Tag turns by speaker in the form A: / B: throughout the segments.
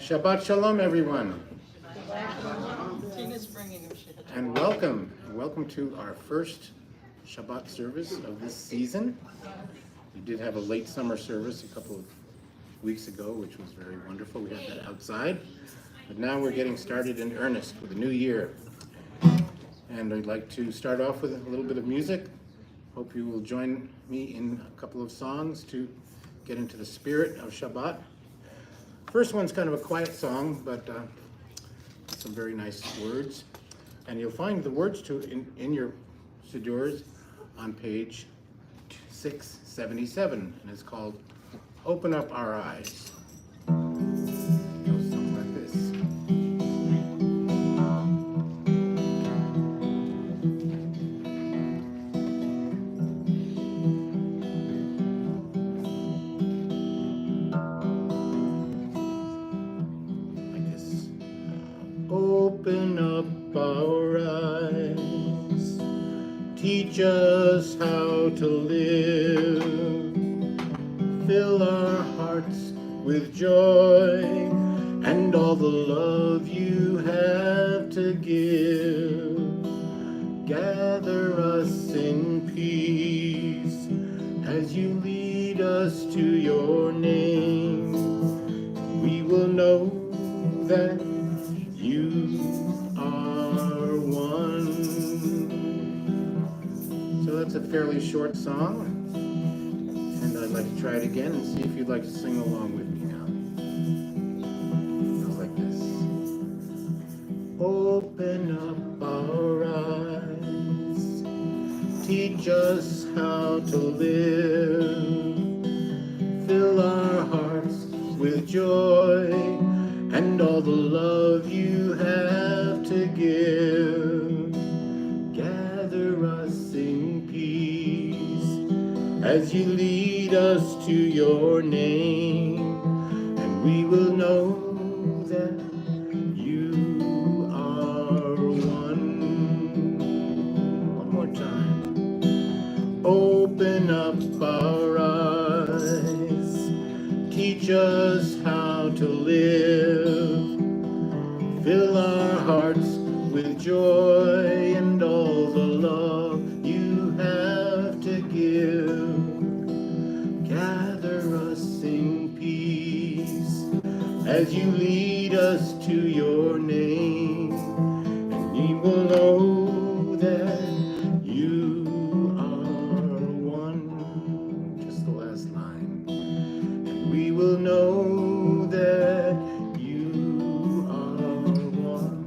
A: Shabbat shalom, everyone. And welcome to our first Shabbat service of this season. We did have a late summer service a couple of weeks ago, which was very wonderful. We had that outside. But now we're getting started in earnest with a new year. And I'd like to start off with a little bit of music. Hope you will join me in a couple of songs to get into the spirit of Shabbat. First one's kind of a quiet song, but some very nice words. And you'll find the words to in your sidurs on page 677, and it's called Open Up Our Eyes. It goes something like this. Open up our eyes, teach us how to live, fill our hearts with joy and all the love you have to give. Gather us in peace as you lead us to your name. We will know that you are one. So that's a fairly short song, and I'd like to try it again and see if you'd like to sing along with me now. It goes like this. Open up our eyes, teach us how to live, fill our hearts with joy and all the love you have to give. Gather us in peace as you lead us to your name, and we will know that you are one. One more time. Open up our eyes, teach us how to live, fill our hearts with joy and all the love you have to give. Gather us in peace as you lead us to your name, and we will know that you are one. Just the last line. And we will know that you are one.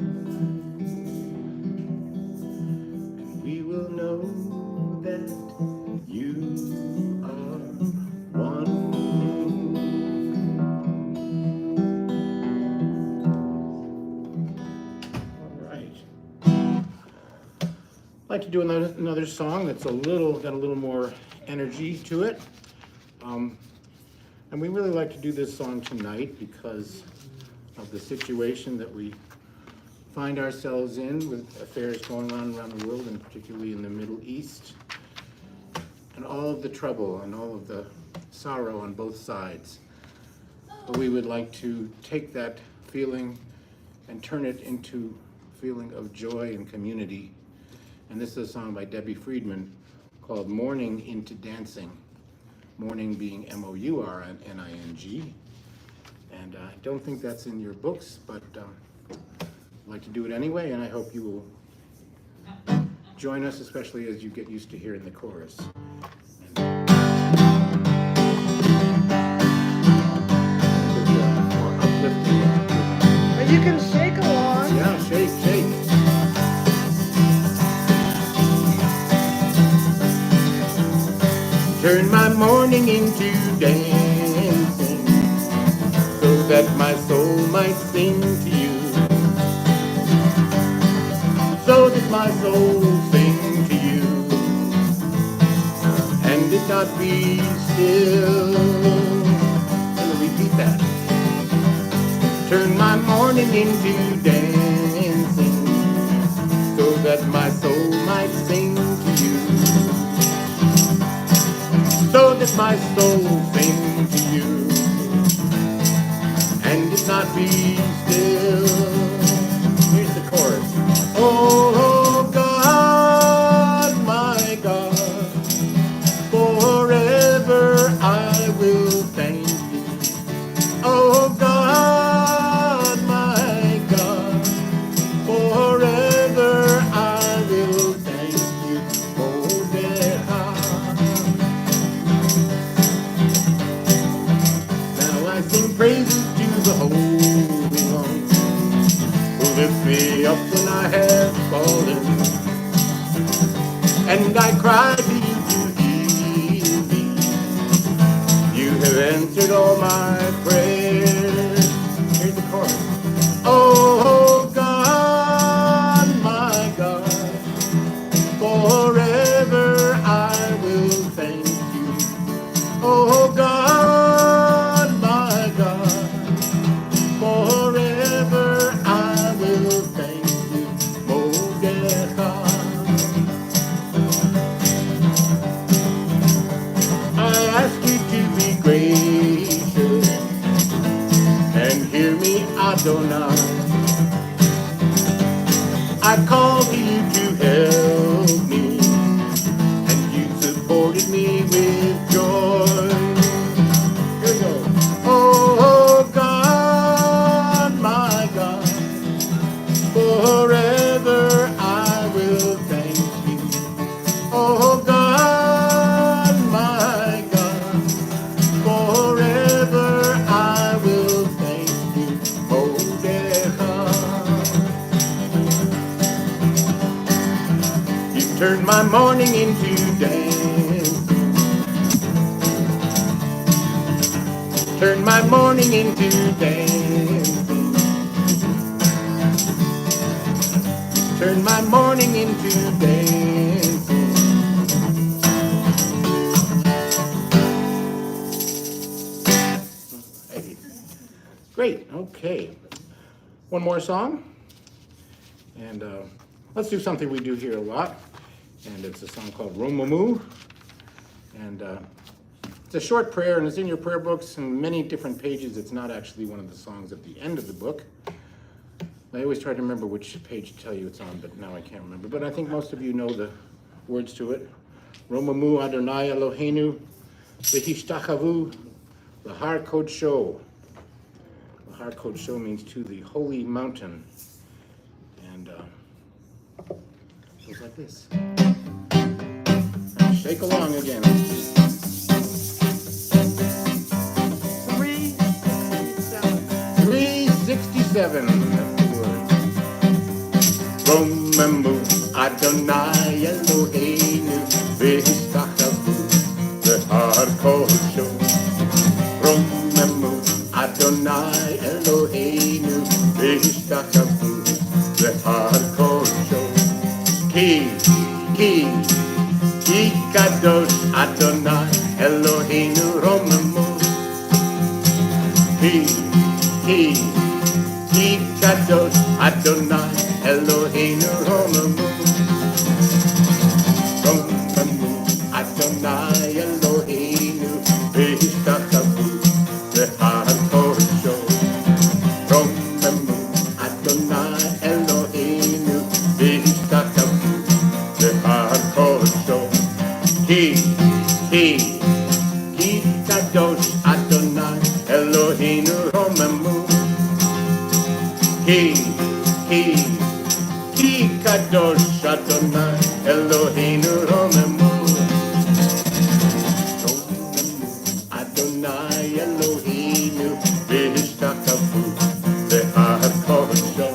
A: And we will know that you are one. All right. I'd like to do another song that's got a little more energy to it. And we really like to do this song tonight because of the situation that we find ourselves in with affairs going on around the world, and particularly in the Middle East, and all of the trouble and all of the sorrow on both sides. But we would like to take that feeling and turn it into a feeling of joy and community. And this is a song by Debbie Friedman called Mourning into Dancing. Mourning being M-O-U-R-N-I-N-G. And I don't think that's in your books, but I'd like to do it anyway, and I hope you will join us, especially as you get used to hearing the chorus. More uplifting.
B: But you can shake along.
A: Yeah, shake, shake. Turn my mourning into dancing, so that my soul might sing to you. So that my soul sing to you, and did not be still. I'm gonna repeat that. Turn my mourning into dancing, so that my soul might sing to you. So that my soul sing to you, and did not be still. Here's the chorus. Oh God, my God, forever I will thank you. Oh God, my God, forever I will thank you. Oh yeah. Now I sing praises to the Holy One, who lifts me up when I have fallen, and I cry to you to heal me. You have answered all my prayers. Here's the chorus. Oh God, my God, forever I will thank you. Oh God, my God, forever I will thank you. Oh yeah. I ask you to be gracious and hear me, Adonai. I call to you to help me, and you supported me with joy. Here we go. Oh God, my God, forever I will thank you. Oh God, my God, forever I will thank you. Oh yeah. You turned my morning into dancing. Turn my morning into dancing. Turn my morning into dancing. Hey. Great, okay. One more song. And let's do something we do here a lot. And it's a song called Romamu. And it's a short prayer, and it's in your prayer books and many different pages. It's not actually one of the songs at the end of the book. I always try to remember which page to tell you it's on, but now I can't remember. But I think most of you know the words to it. Romamu Adonai Eloheinu v'hishtachavu l'har kodsho. L'har kodsho means to the holy mountain. And it goes like this. Shake along again. 367. That's the word. Romamu Adonai Eloheinu v'hishtachavu l'har kodsho. Romamu Adonai Eloheinu v'hishtachavu l'har kodsho. Ki kadosh Adonai Eloheinu Romamu. Ki kadosh Adonai Eloheinu Romamu. Romamu Adonai Eloheinu v'hishtachavu l'har kodsho. Romamu Adonai Eloheinu v'hishtachavu l'har kodsho. Ki kadosh Adonai Eloheinu Romamu. Ki kadosh Adonai Eloheinu Romamu. Romamu Adonai Eloheinu v'hishtachavu l'har kodsho.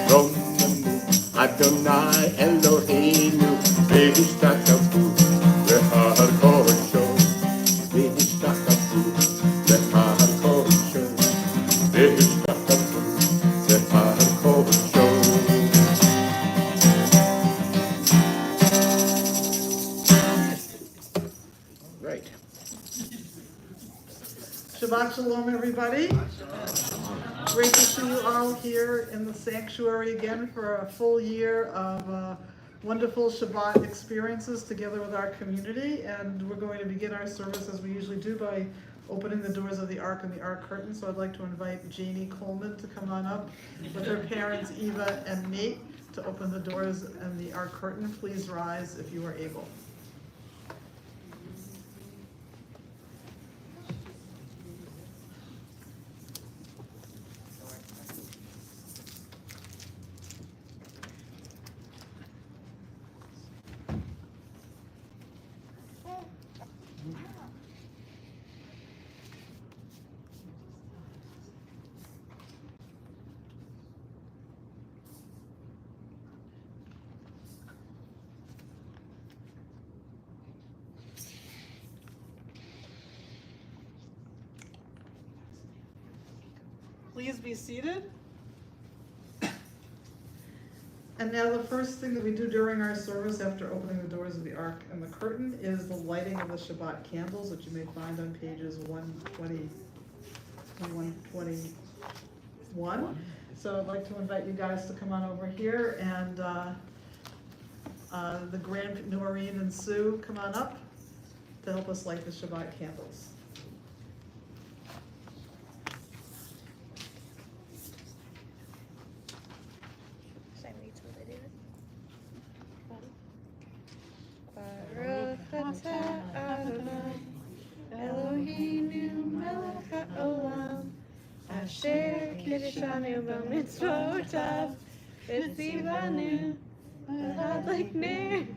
A: Romamu Adonai Eloheinu v'hishtachavu l'har kodsho. V'hishtachavu l'har kodsho. V'hishtachavu l'har kodsho. Right.
B: Shabbat shalom, everybody. Great to see you all here in the sanctuary again for a full year of wonderful Shabbat experiences together with our community. And we're going to begin our service as we usually do by opening the doors of the Ark and the Ark curtain. So I'd like to invite Janie Coleman to come on up with her parents Eva and Nate to open the doors and the Ark curtain. Please rise if you are able. Please be seated. And now the first thing that we do during our service after opening the doors of the Ark and the curtain is the lighting of the Shabbat candles, which you may find on pages 120 and 121. So I'd like to invite you guys to come on over here, and the Grand Noreen and Sue, come on up to help us light the Shabbat candles.
C: Baruch atah Adonai Eloheinu melech haolam asher kiddushanu b'mitzvotav v'tzivanu l'hadlik ner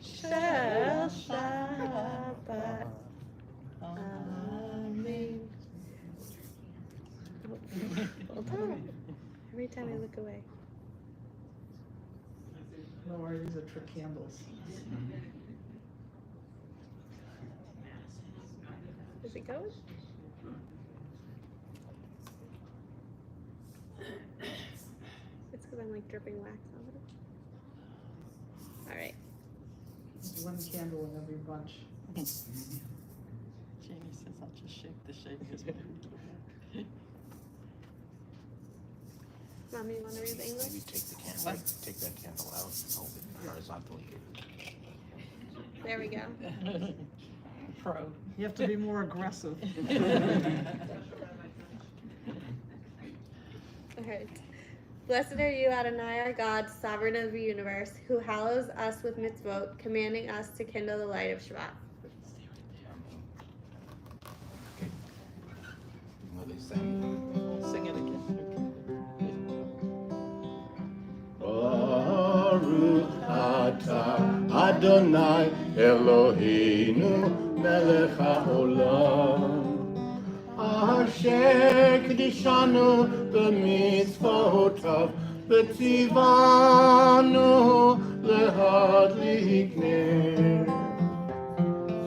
C: shel Shabbat. Amen. Hold on. Every time I look away.
B: No worries, these are trick candles.
C: Is it going? It's because I'm like dripping wax on it. Alright.
B: There's one candle in every bunch.
D: Jamie says I'll just shake the shakers.
C: Mommy, you want to read the English?
A: Maybe take the candle, take that candle out and hold it horizontally.
C: There we go.
D: Pro.
B: You have to be more aggressive.
C: Alright. Blessed are you, Adonai, our God, sovereign of the universe, who hallows us with mitzvot, commanding us to kindle the light of Shabbat.
A: What they say.
D: Sing it again.
A: Baruch atah Adonai Eloheinu melech haolam asher kiddushanu b'mitzvotav v'tzivanu l'hadlik ner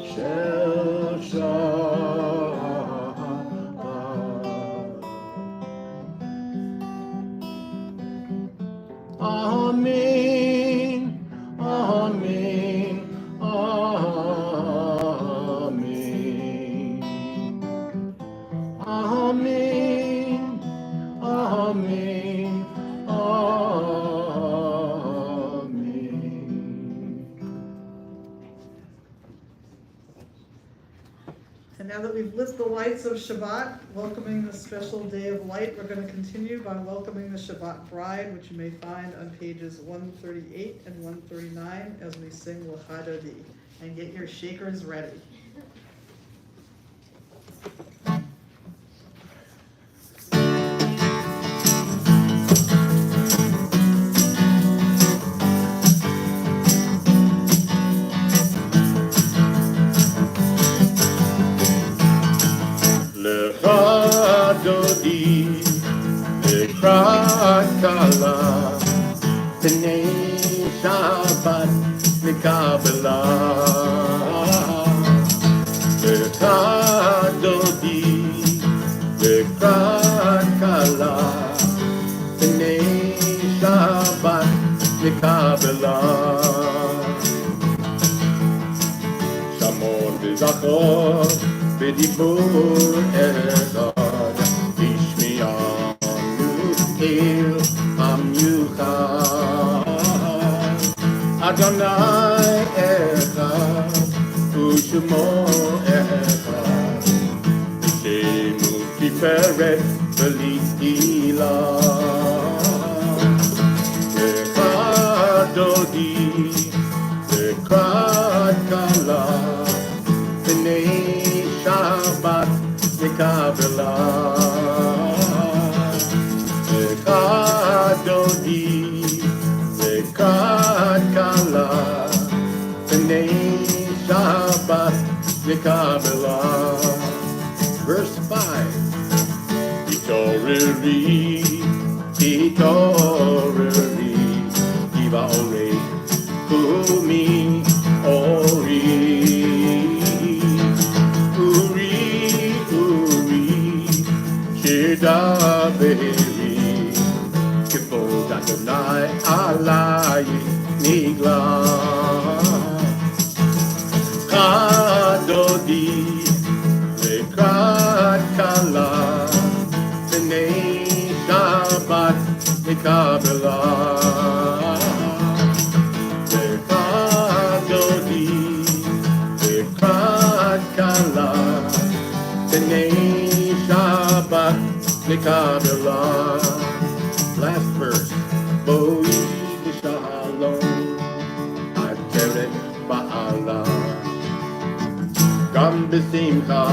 A: shel Shabbat. Amen, amen, amen. Amen, amen, amen.
B: And now that we've lit the lights of Shabbat, welcoming this special day of light, we're going to continue by welcoming the Shabbat bride, which you may find on pages 138 and 139 as we sing L'Chadodi. And get your shakers ready.
A: L'Chadodi לקראת כלה, פני שבת נקבלה. l'Chadodi לקראת כלה, פני שבת נקבלה. שמות וזכור בדיבור אחד, השמיענו אל המיוחד. אדוני אחד ושמו אחד, Teferet beli ilah. Dodi, Lekrat Kala, B'nei Shabbat Nekabelah. Lekrat Dodi, Lekrat Kala, B'nei Shabbat Nekabelah. Verse 5. Hitoreri, Hitoreri, Kiva Ore, Kumi Ori, Uri, Uri, Shida Beheri, Kipod Adonai Alai Nigla, Kadodi, Lekrat Kala, B'nei Shabbat Nekabelah. Lekadodi, Lekrat Kala, B'nei Shabbat Nekabelah. Last verse. Boi Shalom, Ateret Ba'ala, Gam B'Simcha,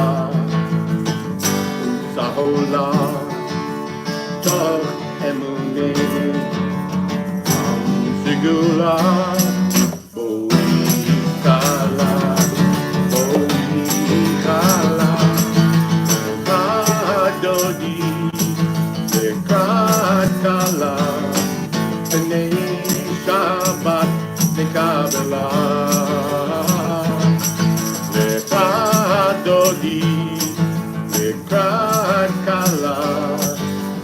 A: Sahola, Toch Emuneh, Sigula, Boi Kala, Lekadodi, Lekrat Kala, B'nei Shabbat Nekabelah. Lekadodi, Lekrat Kala,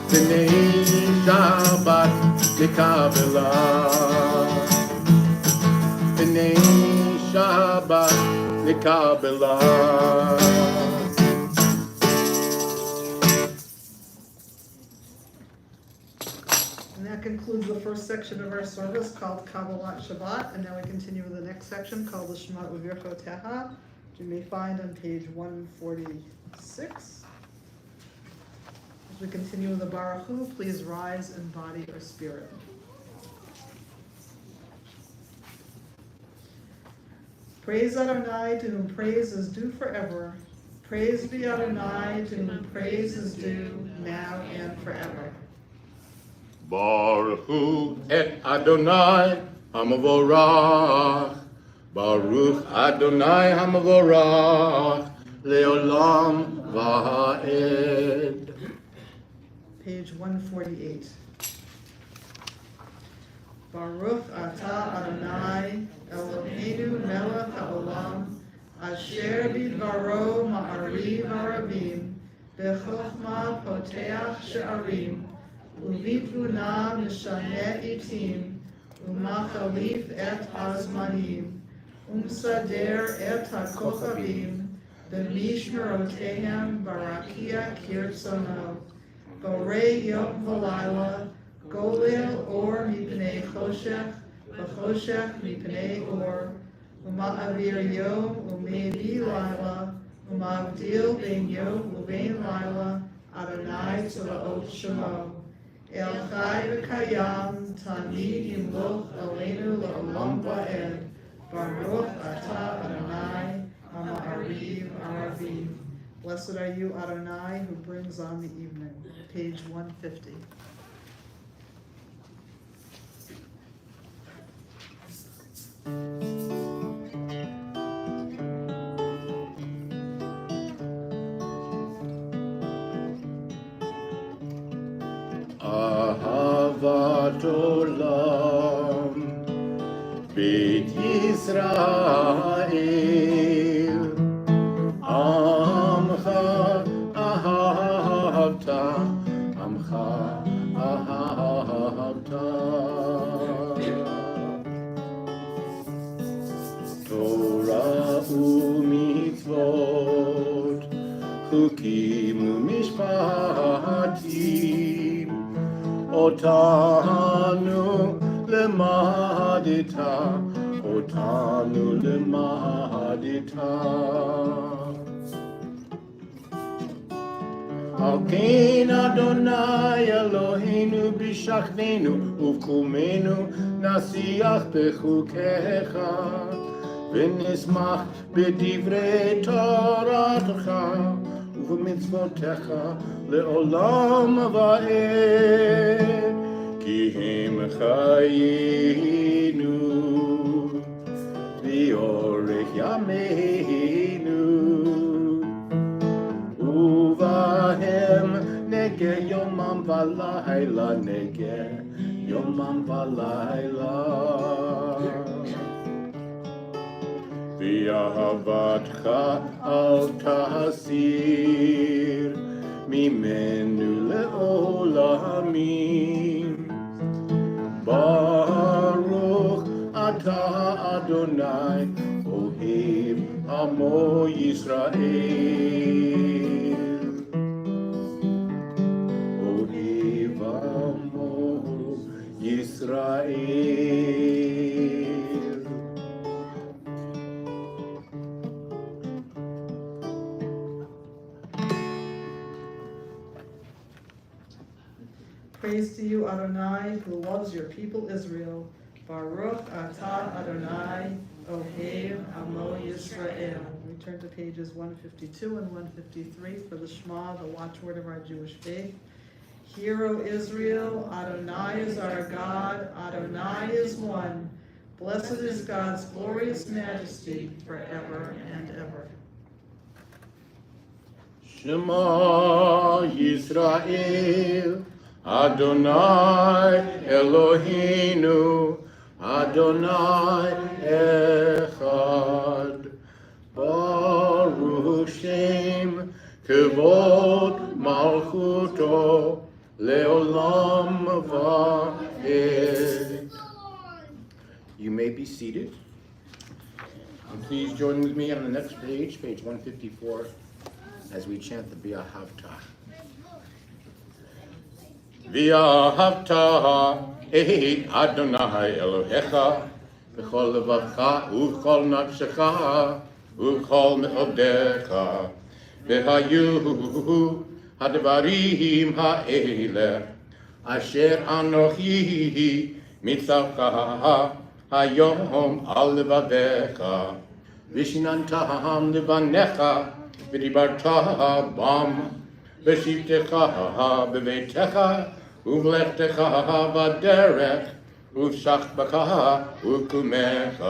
A: B'nei Shabbat Nekabelah. B'nei Shabbat Nekabelah.
B: And that concludes the first section of our service called Kabbalat Shabbat. And now we continue with the next section called the Shema Uvirchoteha, which you may find on page 146. As we continue with the Baruch Hu, please rise in body or spirit. Praise Adonai, to whom praise is due forever. Praise be Adonai, to whom praise is due now and forever.
A: Baruch Hu et Adonai Hamavorach. Baruch Adonai Hamavorach Leolam Va'ed.
B: Page 148. Baruch atah Adonai Eloheinu melech haolam asher bidvaro ma'ariv harabim bechokma poteach she'arim ובתבונה משנה עתים, ומחליף את הזמנים, ומסדר את הכוכבים, במשמרותיהם ברקיע כרצונו, בורא יום ולילה, גולל אור מפני חושך, וחושך מפני אור, ומעביר יום ומביא לילה, ומבדיל בין יום ובין לילה, אדוני צבאות שמו. אל חי וקיים, תמיד ימלוך עלינו לעולם ועד. ברוך אתה Adonai, Ama'ariv Aravim. Blessed are you, Adonai, who brings on the evening. Page 150.
A: Ahavat olam Beit Yisrael Amcha ahavta Amcha ahavta Torah u'mitzvot Chukim u'mishpatim Otanu lemadita, Otanu lemadita. Al Kain Adonai Eloheinu b'shachnenu uv'kumenu nasiach b'chukecha v'nismach b'divrei toratecha uv'mitzvotecha le'olam va'ed ki hem chayinu v'yorech yameinu Uvahem nege yomam valayla nege yomam valayla V'ahavatcha al tasir mimenu le'olamim Baruch atah Adonai ohev amo Yisrael Israel.
B: Praise to you, Adonai, who loves your people Israel. Baruch atah Adonai, Ohev Amo Yisrael. We turn to pages 152 and 153 for the Shema, the watchword of our Jewish faith. Hear, O Israel, Adonai is our God, Adonai is one. Blessed is God's glorious majesty forever and ever.
A: Shema Yisrael, Adonai Eloheinu, Adonai Echad. Baruch Shem, Kevod Malchuto, Leolam Va'ed. You may be seated. And please join with me on the next page, page 154, as we chant the V'ahavta. V'ahavta et Adonai Elohecha v'chol levavcha u'chol nafshecha u'chol me'odecha v'hayu הדברים האלה אשר אנוכי מצווך היום על לבביך ושיננתם לבניך ודיברת בם בשבתך בביתך ובלכתך בדרך ובשכבך ובקומך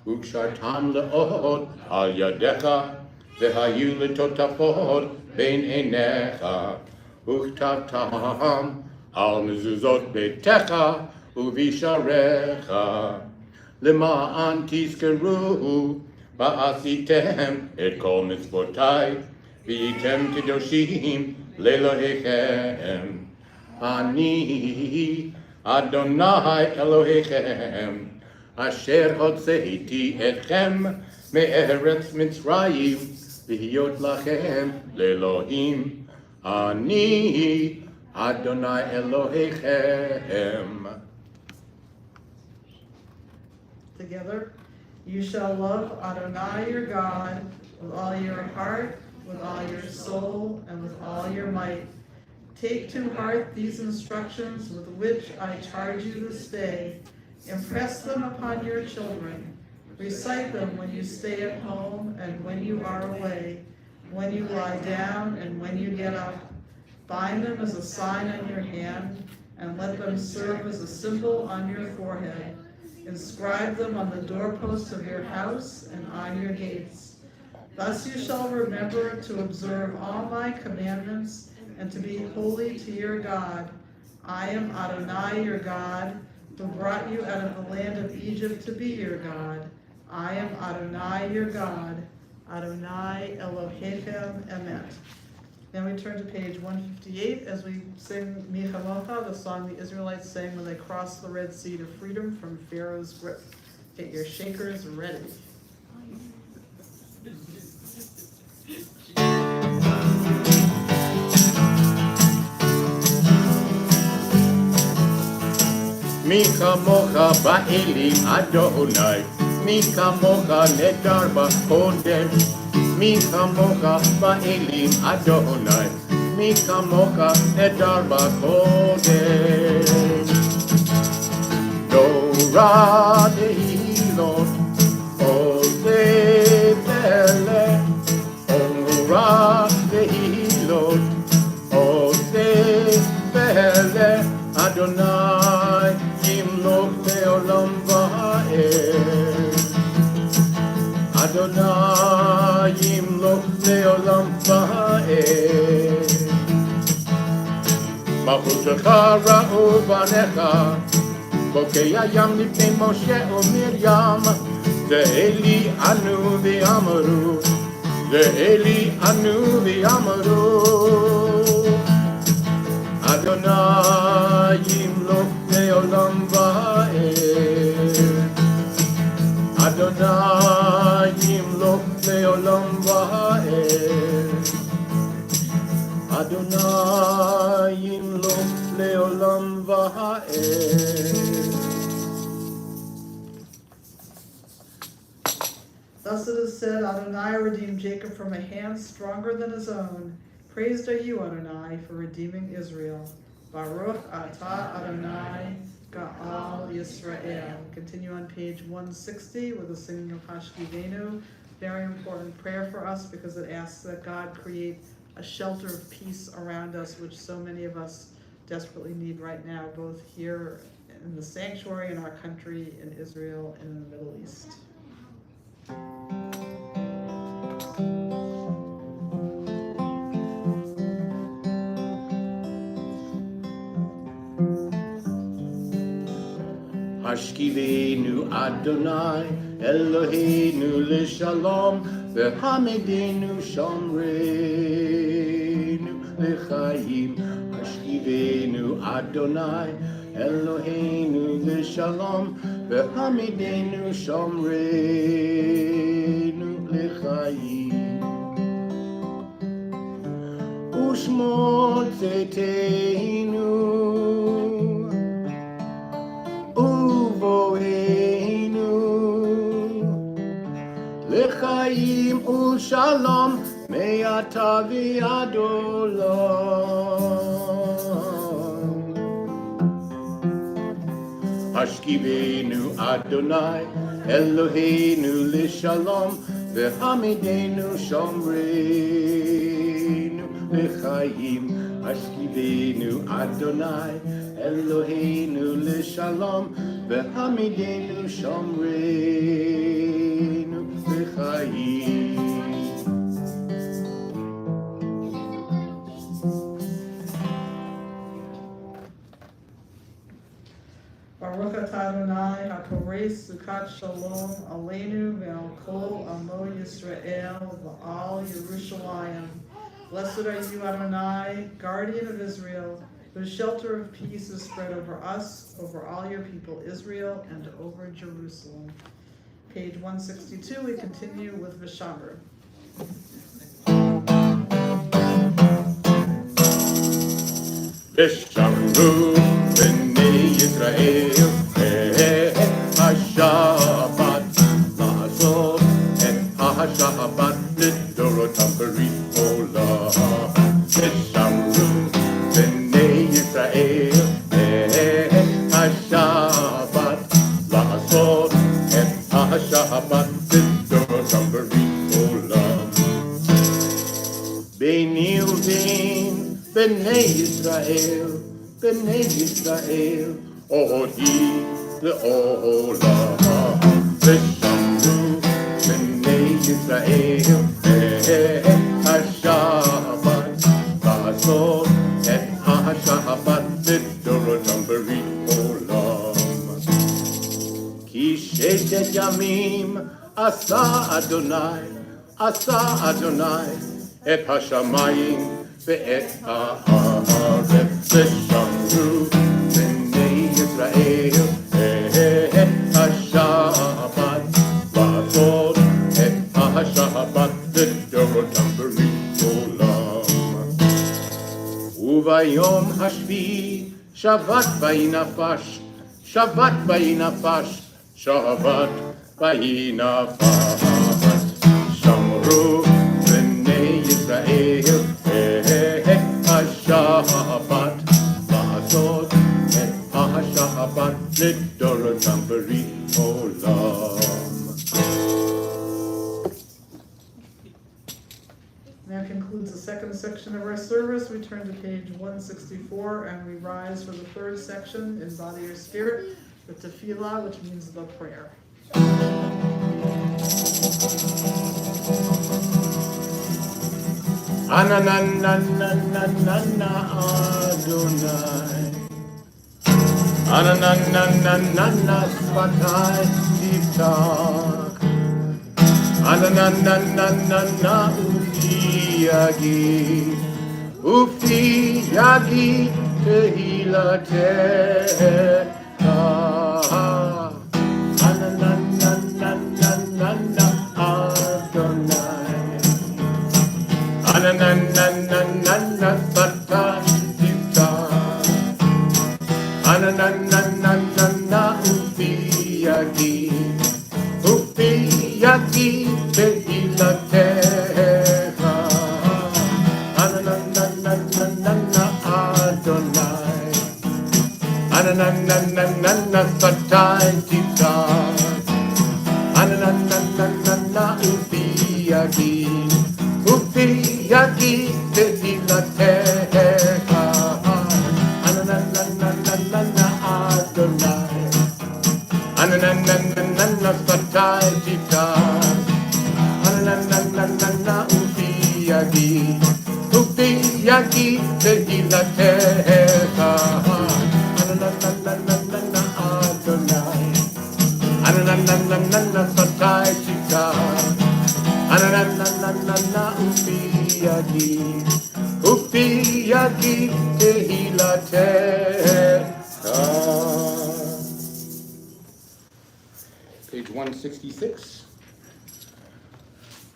A: וקשרתם לאות על ידיך והיו לטוטפות בין עיניך, וכתבתם על מזוזות ביתך ובשעריך, למען תזכרו ועשיתם את כל מצוותיי, והייתם קדושים לאלוהיכם. אני אדוני אלוהיכם, אשר הוצאתי אתכם מארץ מצרים, להיות לכם לאלוהים, אני אדוני אלוהיכם.
B: Together, you shall love Adonai your God with all your heart, with all your soul, and with all your might. Take to heart these instructions with which I charge you this day. Impress them upon your children. Recite them when you stay at home and when you are away, when you lie down and when you get up. Bind them as a sign on your hand, and let them serve as a symbol on your forehead. Inscribe them on the doorposts of your house and on your gates. Thus you shall remember to observe all my commandments and to be holy to your God. I am Adonai your God, who brought you out of the land of Egypt to be your God. I am Adonai your God, Adonai Elohechem Emeth. Then we turn to page 158 as we sing Michamocha, the song the Israelites sang when they crossed the Red Sea to freedom from Pharaoh's grip. Get your shakers ready.
A: מי כמוך באלים אדוני, מי כמוך נדר בקודש, מי כמוך באלים אדוני, מי כמוך נדר בקודש. נורא דהילות עושה פלא, נורא דהילות עושה פלא, אדוני ימלוך לעולם ועד. אדוני ימלוך לעולם ועד. מלכותך ראו בניך, בוקע ים לפני משה ומרים. זה אלי ענו ואמרו, זה אלי ענו ואמרו, אדוני ימלוך לעולם ועד. אדוני ימלוך לעולם ועד. אדוני ימלוך לעולם ועד.
B: Thus it is said, Adonai redeemed Jacob from a hand stronger than his own. Praised are you, Adonai, for redeeming Israel. Baruch atah Adonai Ga'al Yisrael. Continue on page 160 with the singing of Hashkivenu. Very important prayer for us because it asks that God create a shelter of peace around us, which so many of us desperately need right now, both here in the sanctuary, in our country, in Israel, and in the Middle East.
A: Hashkivenu Adonai Eloheinu l'shalom v'hamidenu shomreinu l'chaim. Hashkivenu Adonai Eloheinu l'shalom v'hamidenu shomreinu l'chaim. Ushmol tzeiteinu uvoeinu l'chaim u'shalom me'ata v'ad olam. Hashkivenu Adonai Eloheinu l'shalom v'hamidenu shomreinu l'chaim. Hashkivenu Adonai Eloheinu l'shalom v'hamidenu shomreinu l'chaim.
B: Baruch atah Adonai hakoreis sukat shalom aleinu ve'al kol amo Yisrael v'al Yerushalayim. Blessed are you, Adonai, guardian of Israel, whose shelter of peace is spread over us, over all your people Israel, and over Jerusalem. Page 162, we continue with Vishamar.
A: Vishamru b'nei Yisrael et ha-Shabbat la'asot et ha-Shabbat l'dorotam b'rit olam. Vishamru b'nei Yisrael et ha-Shabbat la'asot et ha-Shabbat l'dorotam b'rit olam. B'nei u'bein B'nei Yisrael, Odi le'olam. V'shamru b'nei Yisrael et ha-Shabbat la'asot et ha-Shabbat l'dorotam b'rit olam. Ki sheshet yamim asa Adonai et ha-shamayim ve'et ha'aretz. V'shamru b'nei Yisrael et ha-Shabbat la'asot et ha-Shabbat l'dorotam b'rit olam. Uvayom hashvi'i Shabbat vayinafash, Shabbat vayinafash, Shabbat vayinafash. Shamru b'nei Yisrael et לדורותם ברית עולם.
B: That concludes the second section of our service. We turn to page 164 and we rise for the third section in body or spirit, the tefillah, which means the prayer.
A: Anananananana Adonai. Anananananana Svatai Tivtak. Anananananana Ufi Yagi Tehilateha. Anananananana Adonai. Anananananana Svatai Tivtak. Anananananana Ufi Yagi Tehilateha. Anananananana Adonai. Anananananana Svatai Tivtak. Anananananana Ufi Yagi Tehilateha. Anananananana Adonai. Anananananana Svatai Tivtak. Anananananana Ufi Yagi Tehilateha. Anananananana Adonai. Anananananana Svatai Tivtak. Anananananana Ufi Yagi Tehilateha. Page 166.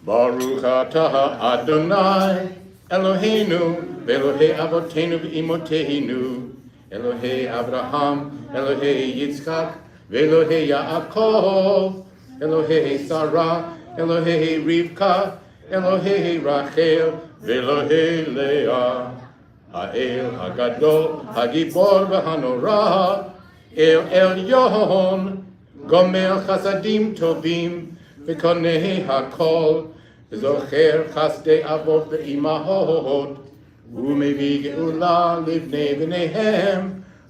A: Baruch atah Adonai Eloheinu Elohei Avotenu v'Imoteinu Elohei Abraham Elohei Yitzchak Ve'Elohei Yaakov Elohei Sarah Elohei Rivka Elohei Rachel Ve'Elohei Leah Ha'el Hagadol Hagibor v'Hanora El Elyon Gomer Chasadim Tovim V'Konei Hakol Zocher Chasdei Avot Ve'imahot U'mevi Geula Livnei V'neihem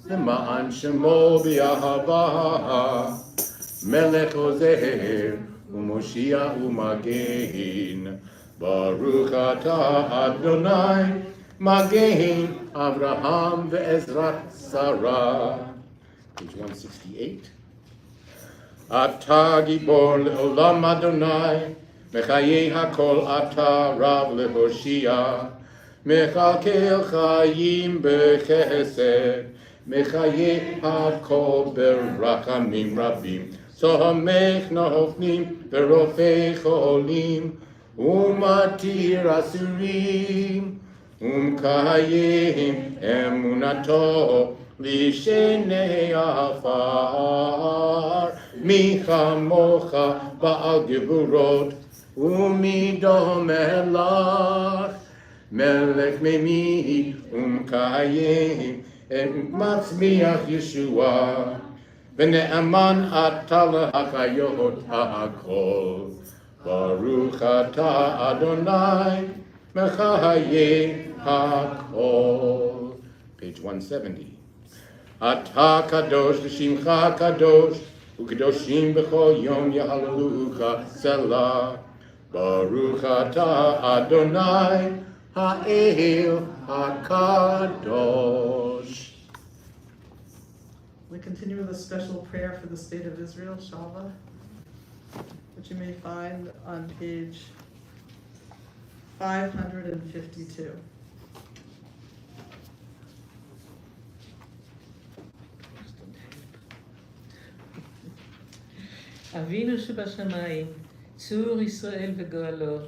A: L'ma'an Shemo B'Yahava Melech Ozer U'Moshiach U'Magen Baruch atah Adonai Magen Avraham Ve'ezrat Sarah. Page 168. Ata Gibor Le'olam Adonai Mechayei HaKol Ata Rav Lehoshia Mechalkel Chayim Bechesed Mechayei HaKol Berachamim Rabim Sohamech Nofnim Berofei Cholim Umatir Asurim Umkayim Emunato Lishenei Afar Michamocha Baal Gevurot Umidom Elach Melech Memi Umkayim Matzmiach Yeshua V'ne'aman Atala Hachayot HaKol Baruch atah Adonai Mechayei HaKol. Page 170. Atah Kadosh L'Shimcha Kadosh U'Kadoshim B'chol Yom Yahalelucha Selah. Baruch atah Adonai Ha'el HaKadosh.
B: We continue with a special prayer for the state of Israel, Shabbat, which you may find on page 552.
D: אבינו שבשמיים, צור ישראל וגואלו,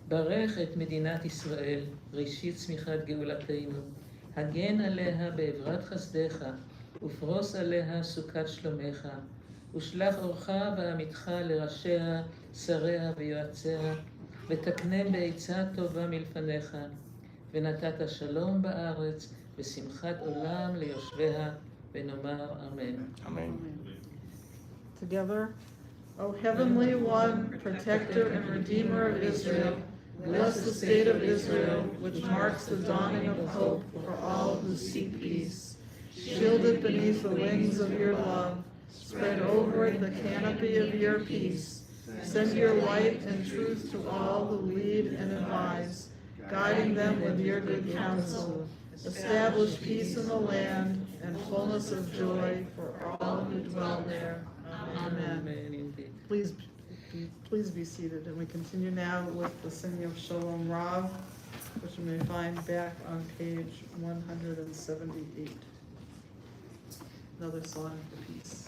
D: ברך את מדינת ישראל, ראשית צמיחת גאולתנו, הגן עליה בעברת חסדך, ופרוס עליה סוכת שלומך, ושלח אורך ועמיתך לראשיה, שריה ויועציה, ותקנם בעצה טובה מלפניך, ונתת שלום בארץ, ושמחת עולם ליושביה, ונאמר אמן.
A: Amen.
B: Together, O Heavenly One, Protector and Redeemer of Israel, bless the state of Israel, which marks the dawning of hope for all who seek peace. Shield it beneath the wings of your love. Spread over it the canopy of your peace. Send your light and truth to all who lead and advise, guiding them with your good counsel. Establish peace in the land and fullness of joy for all who dwell there. Amen.
D: Amen indeed.
B: Please be seated, and we continue now with the singing of Shalom Rav, which you may find back on page 178. Another song for peace.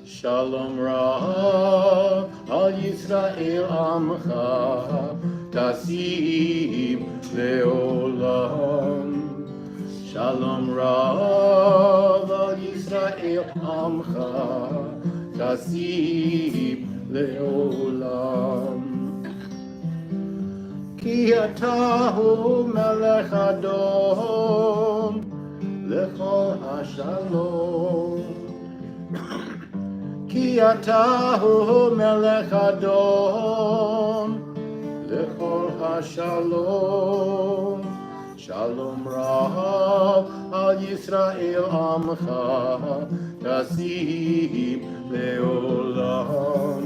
A: Shalom Rav al Yisrael Amcha Tasim Leolam. Shalom Rav al Yisrael Amcha Tasim Leolam. Ki atahu melech adom lechol hashalom. Ki atahu melech adom lechol hashalom. Shalom Rav al Yisrael Amcha Tasim Leolam.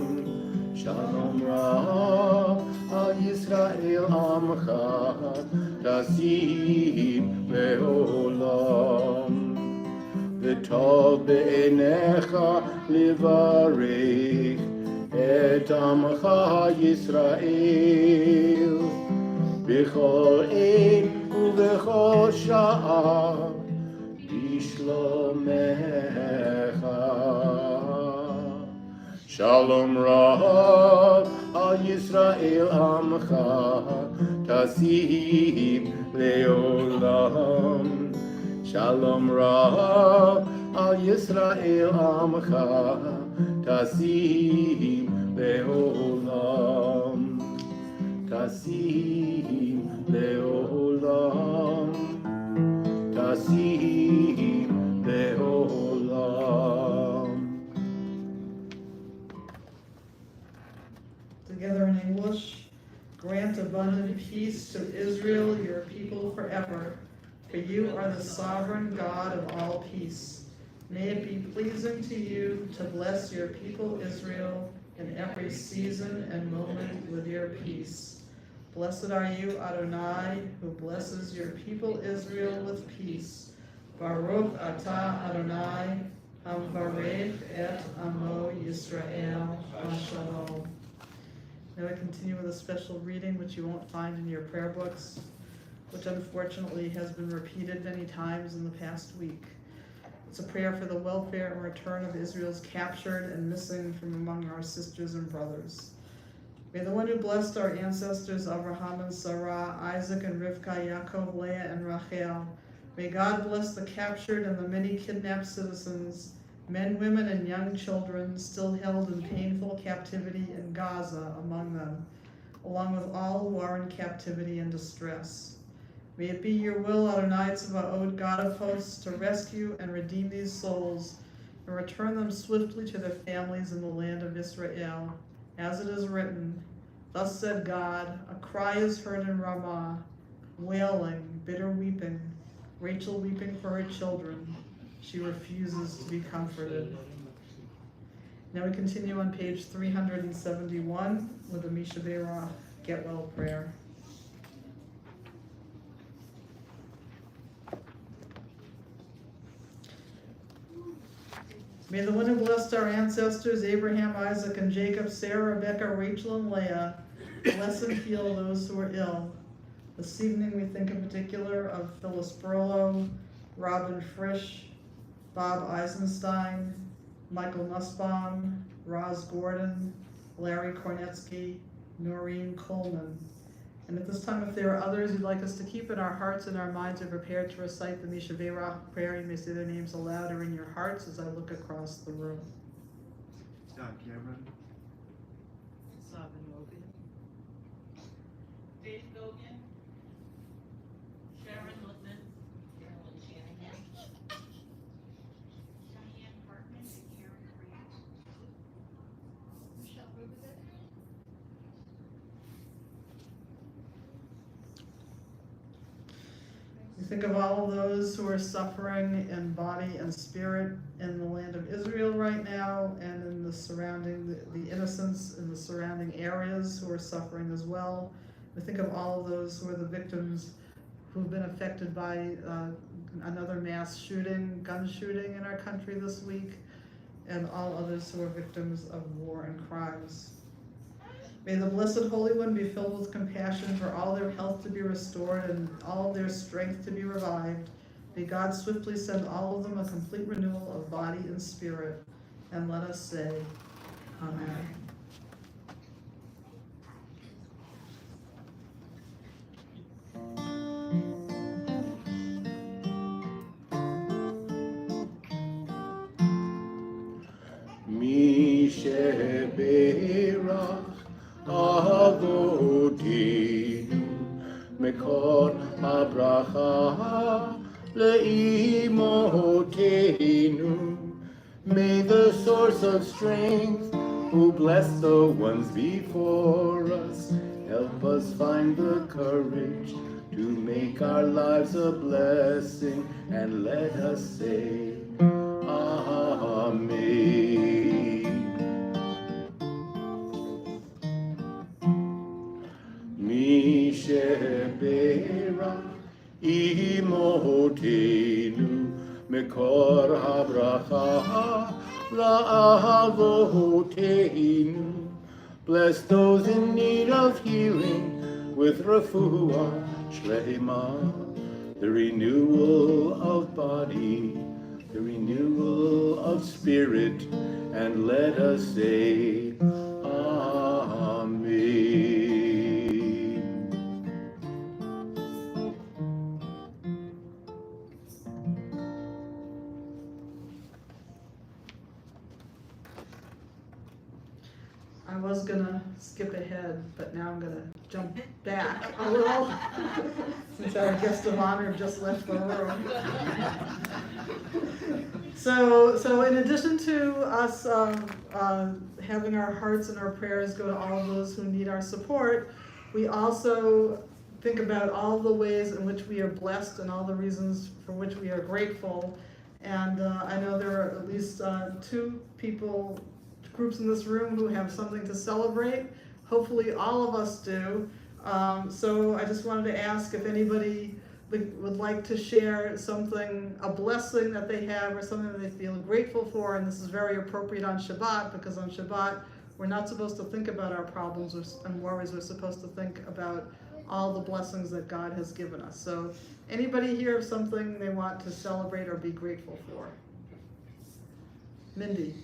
A: Shalom Rav al Yisrael Amcha Tasim Leolam. V'tov be'enecha livarech et amcha Yisrael b'chol ein u'b'chol sha'a b'shlomecha. Shalom Rav al Yisrael Amcha Tasim Leolam. Shalom Rav al Yisrael Amcha Tasim Leolam. Tasim Leolam. Tasim Leolam.
B: Together in English, grant abundant peace to Israel, your people forever. For you are the sovereign God of all peace. May it be pleasing to you to bless your people Israel in every season and moment with your peace. Blessed are you, Adonai, who blesses your people Israel with peace. Baruch atah Adonai, hamvarech et amo Yisrael, Shalom. Now we continue with a special reading which you won't find in your prayer books, which unfortunately has been repeated many times in the past week. It's a prayer for the welfare and return of Israel's captured and missing from among our sisters and brothers. May the one who blessed our ancestors Abraham and Sarah, Isaac and Rivka, Yaakov, Leah and Rachel, may God bless the captured and the many kidnapped citizens, men, women, and young children still held in painful captivity in Gaza among them, along with all who are in captivity and distress. May it be your will, Adonai Tzvaot, God of hosts, to rescue and redeem these souls and return them swiftly to their families in the land of Israel. As it is written, thus said God, a cry is heard in Ramah, wailing, bitter weeping, Rachel weeping for her children. She refuses to be comforted. Now we continue on page 371 with the Misha Be'erach Get Well prayer. May the one who blessed our ancestors, Abraham, Isaac, and Jacob, Sarah, Rebecca, Rachel, and Leah, bless and heal those who are ill. This evening we think in particular of Phyllis Burlow, Robin Frisch, Bob Eisenstein, Michael Nussbaum, Roz Gordon, Larry Kornetsky, Noreen Coleman. And at this time, if there are others you'd like us to keep in our hearts and our minds are prepared to recite the Mishaverach prayer, you may say their names aloud or in your hearts as I look across the room.
E: Doug Cameron.
F: Sabin Logan. Dave Logan. Sharon Littman. Carolyn Shanahan. Diane Hartman and Karen Grant. Michelle Rubizet.
B: We think of all of those who are suffering in body and spirit in the land of Israel right now and in the surrounding, the innocents in the surrounding areas who are suffering as well. We think of all of those who are the victims who've been affected by another mass shooting, gun shooting in our country this week, and all others who are victims of war and crimes. May the Blessed Holy One be filled with compassion for all their health to be restored and all their strength to be revived. May God swiftly send all of them a complete renewal of body and spirit. And let us say, Amen.
A: Misheberach Avotinu Mekor Habracha Leimotenu. May the source of strength, who bless the ones before us, help us find the courage to make our lives a blessing, and let us say, Amen. Misheberach Imotenu Mekor habracha la'avotenu. Bless those in need of healing with refuah shlema, the renewal of body, the renewal of spirit, and let us say, Amen.
B: I was gonna skip ahead, but now I'm gonna jump back a little, since our guest of honor just left the room. So in addition to us having our hearts and our prayers go to all of those who need our support, we also think about all the ways in which we are blessed and all the reasons for which we are grateful. And I know there are at least two groups in this room who have something to celebrate. Hopefully all of us do. So I just wanted to ask if anybody would like to share something, a blessing that they have or something that they feel grateful for. And this is very appropriate on Shabbat, because on Shabbat we're not supposed to think about our problems and worries. We're supposed to think about all the blessings that God has given us. So anybody here have something they want to celebrate or be grateful for? Mindy.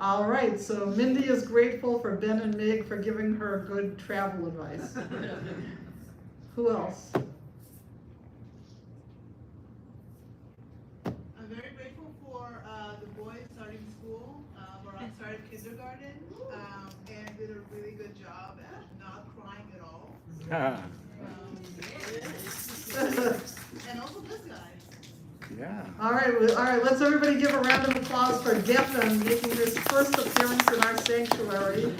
B: All right, so Mindy is grateful for Ben and Mig for giving her good travel advice. Who else?
G: I'm very grateful for the boys starting school. Barak started kindergarten and did a really good job at not crying at all. And also this guy.
A: Yeah.
B: All right, let's everybody give a round of applause for Geffen making his first appearance in our sanctuary.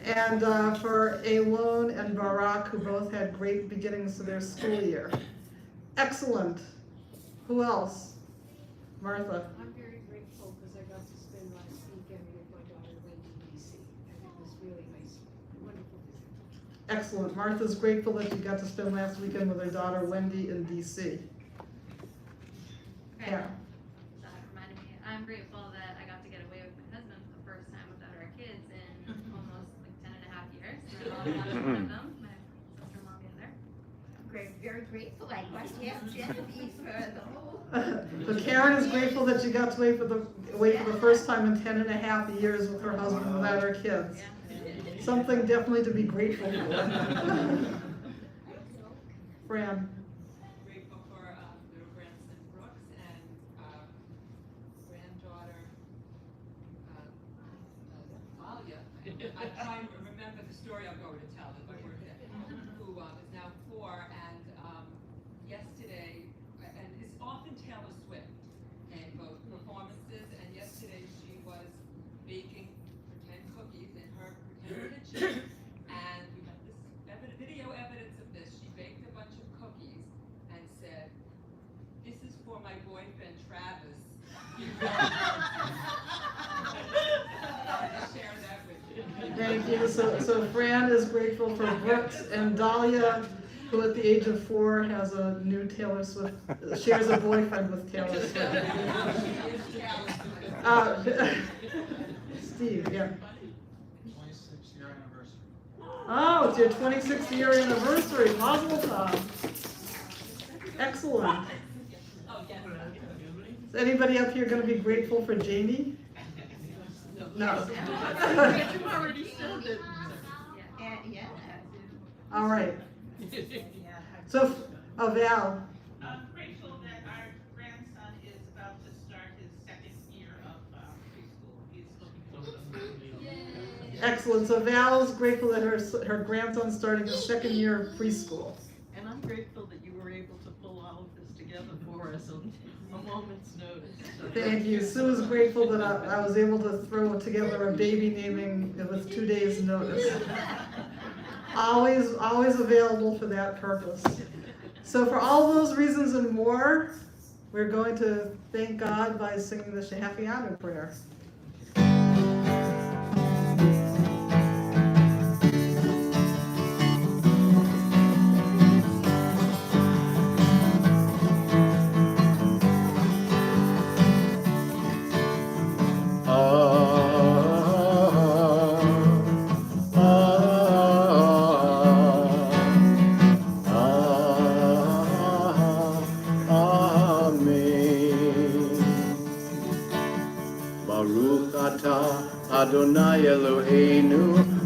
B: And for Elon and Barak, who both had great beginnings to their school year. Excellent. Who else? Martha.
H: I'm very grateful because I got to spend last weekend with my daughter Wendy in DC. And it was really nice, wonderful visit.
B: Excellent. Martha's grateful that she got to spend last weekend with her daughter Wendy in DC.
I: Okay.
B: Yeah.
I: That reminded me. I'm grateful that I got to get away with my husband for the first time without our kids in almost like 10 and a half years. So them. My sister-in-law the other. Very grateful I got to have Genevieve for the whole.
B: But Karen is grateful that she got to wait for the first time in 10.5 years with her husband without her kids. Something definitely to be grateful for. Fran.
J: Grateful for little grandson Brooks and granddaughter Talia. I'm trying to remember the story I'm going to tell at my birthday, who is now 4, and yesterday, and it's often Taylor Swift in both performances, and yesterday she was baking pretend cookies in her pretend kitchen, and we have this video evidence of this. She baked a bunch of cookies and said, "This is for my boyfriend Travis." I'll share that with you.
B: Thank you. So Fran is grateful for Brooks and Dahlia, who at the age of 4 has a new Taylor Swift, shares a boyfriend with Taylor Swift. Steve, yeah.
E: 26th year anniversary.
B: Oh, it's your 26th year anniversary. Mazel tov. Excellent. Is anybody up here going to be grateful for Jamie? No.
G: You already said it.
F: Yeah.
B: All right. So, Val.
G: I'm grateful that our grandson is about to start his 2nd year of preschool. He's looking forward to it.
B: Excellent. So Val is grateful that her grandson's starting his 2nd year of preschool.
K: And I'm grateful that you were able to pull all of this together for us on a moment's notice.
B: Thank you. Sue is grateful that I was able to throw together a baby naming with 2 days' notice. Always available for that purpose. So for all those reasons and more, we're going to thank God by singing the Shehachianu prayer.
A: Adonai Eloheinu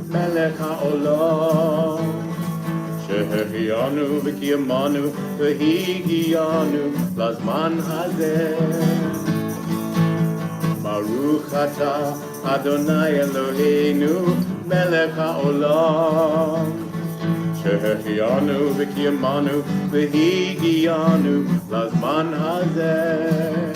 A: melech haolam shehechianu v'kiyamanu v'higianu lazman hazeh Baruch atah Adonai Eloheinu melech haolam shehechianu v'kiyamanu v'higianu lazman hazeh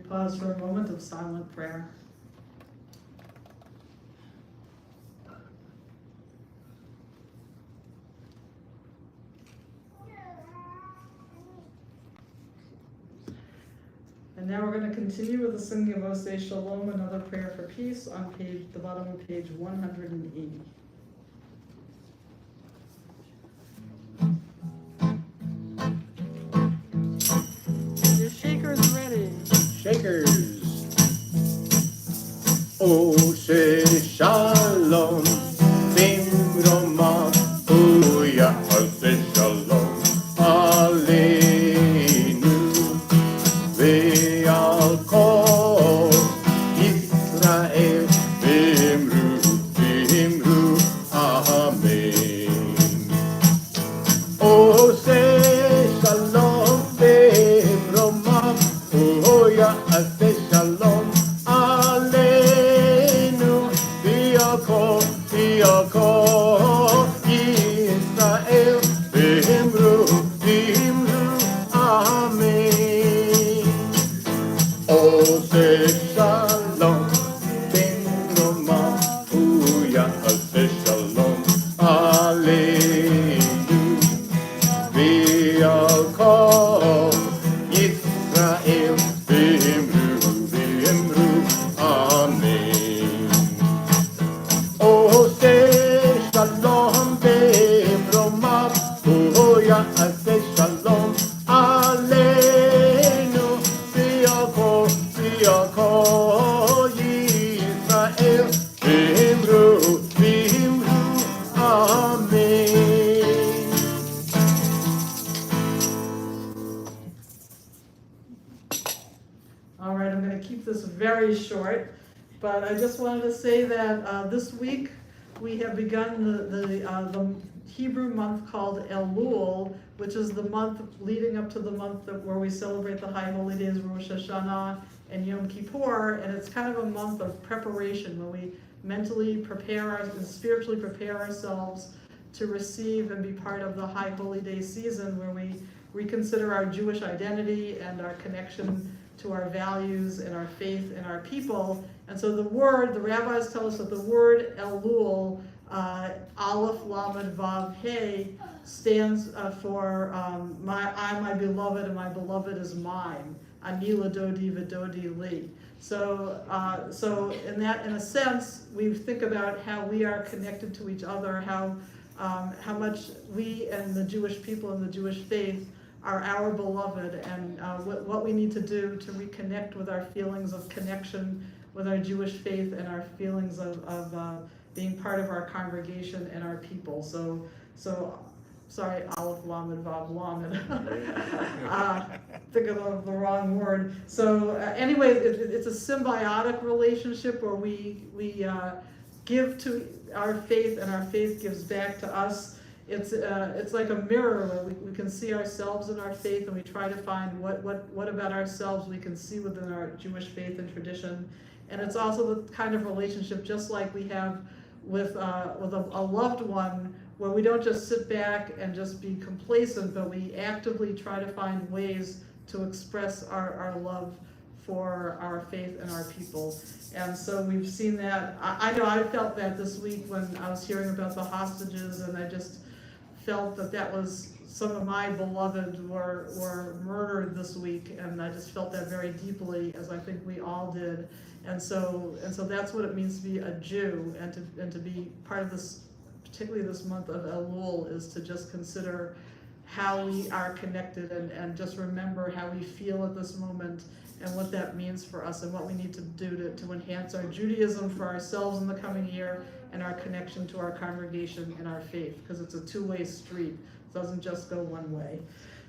A: Pause for a moment of silent prayer. And now we're going to continue with the singing of Oseh Shalom, another prayer for peace, on the bottom of page 180. Your shaker's ready. Shakers. Oseh Shalom, Bimroma, Uya, Oseh Shalom, Aleinu, Ve'al Kol Yisrael, Vimru, Amen. Oseh Shalom, Bimroma, Uya, Oseh Shalom, Aleinu. Amen.
B: All right, I'm going to keep this very short, but I just wanted to say that this week we have begun the Hebrew month called Elul, which is the month leading up to the month where we celebrate the high holy days, Rosh Hashanah and Yom Kippur, and it's kind of a month of preparation when we mentally prepare and spiritually prepare ourselves to receive and be part of the high holy day season, where we reconsider our Jewish identity and our connection to our values and our faith and our people. And so the rabbis tell us that the word Elul, Aleph, Lamed, Vav, He, stands for my beloved, and my beloved is mine. Ani ladodi v'dodi li. So in a sense, we think about how we are connected to each other, how much we and the Jewish people and the Jewish faith are our beloved, and what we need to do to reconnect with our feelings of connection with our Jewish faith and our feelings of being part of our congregation and our people. So sorry, Aleph, Lamed, Vav, Lamed. Think of the wrong word. So anyway, it's a symbiotic relationship where we give to our faith and our faith gives back to us. It's like a mirror where we can see ourselves in our faith, and we try to find what about ourselves we can see within our Jewish faith and tradition. And it's also the kind of relationship just like we have with a loved one, where we don't just sit back and just be complacent, but we actively try to find ways to express our love for our faith and our people. And so we've seen that. I know I felt that this week when I was hearing about the hostages, and I just felt that was some of my beloved were murdered this week, and I just felt that very deeply, as I think we all did. And so that's what it means to be a Jew, and to be part of this, particularly this month of Elul, is to just consider how we are connected, and just remember how we feel at this moment and what that means for us, and what we need to do to enhance our Judaism for ourselves in the coming year, and our connection to our congregation and our faith, because it's a two-way street. It doesn't just go one way.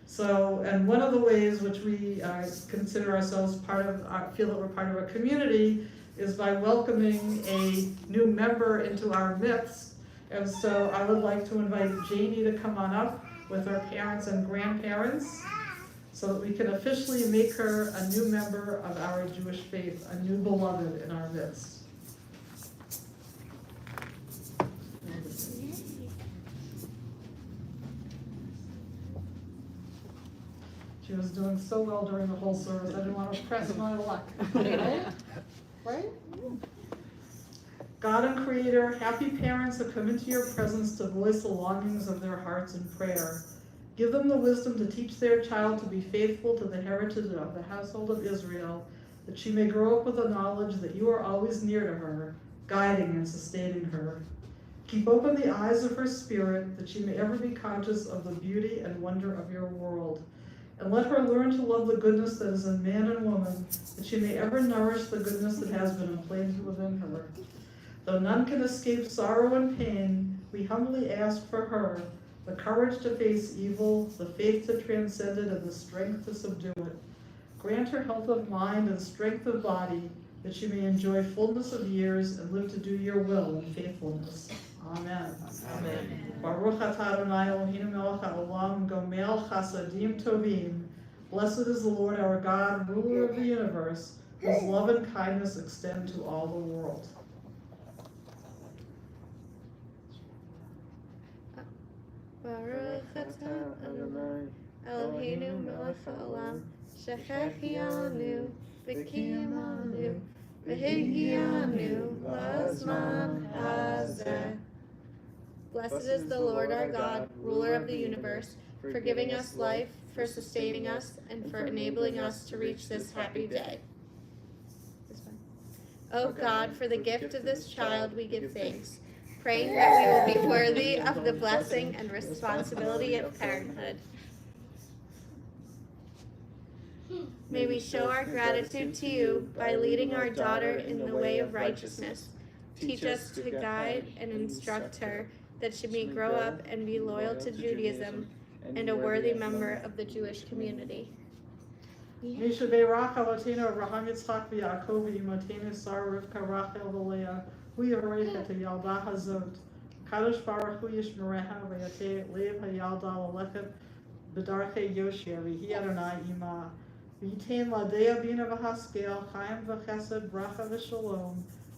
B: So, and one of the ways which we consider ourselves feel that we're part of a community, is by welcoming a new member into our midst. And so I would like to invite Janie to come on up with her parents and grandparents, so that we can officially make her a new member of our Jewish faith, a new beloved in our midst. She was doing so well during the whole service, I didn't want to press my luck. Right? God and Creator, happy parents that come into your presence to voice the longings of their hearts in prayer. Give them the wisdom to teach their child to be faithful to the heritage of the household of Israel, that she may grow up with the knowledge that you are always near to her, guiding and sustaining her. Keep open the eyes of her spirit, that she may ever be conscious of the beauty and wonder of your world. And let her learn to love the goodness that is in man and woman, that she may ever nourish the goodness that has been implanted within her. Though none can escape sorrow and pain, we humbly ask for her the courage to face evil, the faith to transcend it, and the strength to subdue it. Grant her health of mind and strength of body, that she may enjoy fullness of years and live to do your will in faithfulness. Amen.
K: Amen.
B: Baruch atah Adonai Eloheinu melech haolam gomel chasadim tovim. Blessed is the Lord our God, ruler of the universe, whose love and kindness extend to all the world.
C: Baruch atah Adonai Eloheinu melech haolam shehechianu v'kiyamanu v'higianu la'azman hazeh. Blessed is the Lord our God, ruler of the universe, for giving us life, for sustaining us, and for enabling us to reach this happy day. O God, for the gift of this child we give thanks, praying that we will be worthy of the blessing and responsibility of parenthood. May we show our gratitude to you by leading our daughter in the way of righteousness. Teach us to guide and instruct her that she may grow up and be loyal to Judaism and a worthy member of the Jewish community.
B: Misha Be'erach Avotenu Avraham Yitzchak v'Yaakov v'Imotenu Sarah Rivka Rachel v'Leah hu yavarech et hayalda hazot Kadosh Baruch Hu yishmereha v'yateh lev hayalda l'lechet b'darchei Yoshia v'hi Adonai ima v'yitain ladea bina v'haskel chaim v'chesed bracha v'shalom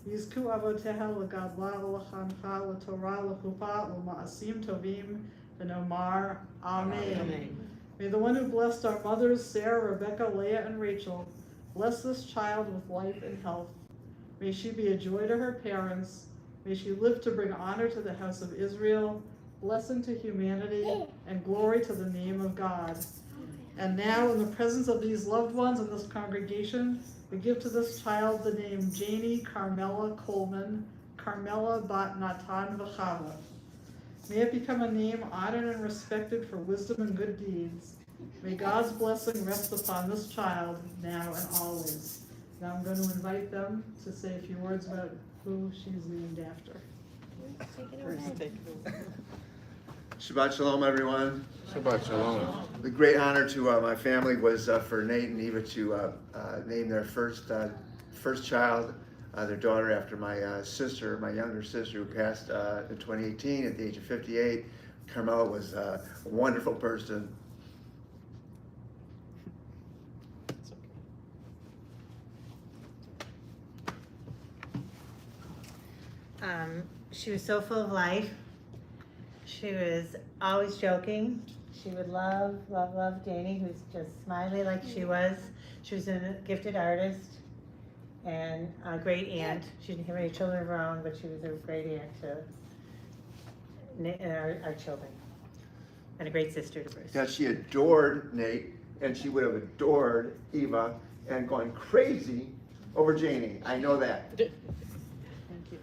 B: v'yizku avoteha l'gadla l'chancha l'torah l'chupa l'ma'asim tovim v'nomar Amen. May the one who blessed our mothers, Sarah, Rebecca, Leah, and Rachel, bless this child with life and health. May she be a joy to her parents. May she live to bring honor to the house of Israel, blessing to humanity, and glory to the name of God. And now, in the presence of these loved ones in this congregation, we give to this child the name Janie Carmela Coleman, Carmela Bat Natan V'Chava. May it become a name honored and respected for wisdom and good deeds. May God's blessing rest upon this child now and always. Now I'm going to invite them to say a few words about who she's named after.
L: Shabbat shalom, everyone.
A: Shabbat shalom.
L: The great honor to my family was for Nate and Eva to name their first child, their daughter, after my sister, my younger sister, who passed in 2018 at the age of 58. Carmela was a wonderful person.
M: She was so full of life. She was always joking. She would love Janie, who's just smiley like she was. She was a gifted artist and a great aunt. She didn't have any children of her own, but she was a great aunt to our children. And a great sister to Bruce.
L: Yeah, she adored Nate, and she would have adored Eva and gone crazy over Janie. I know that.
B: Thank you.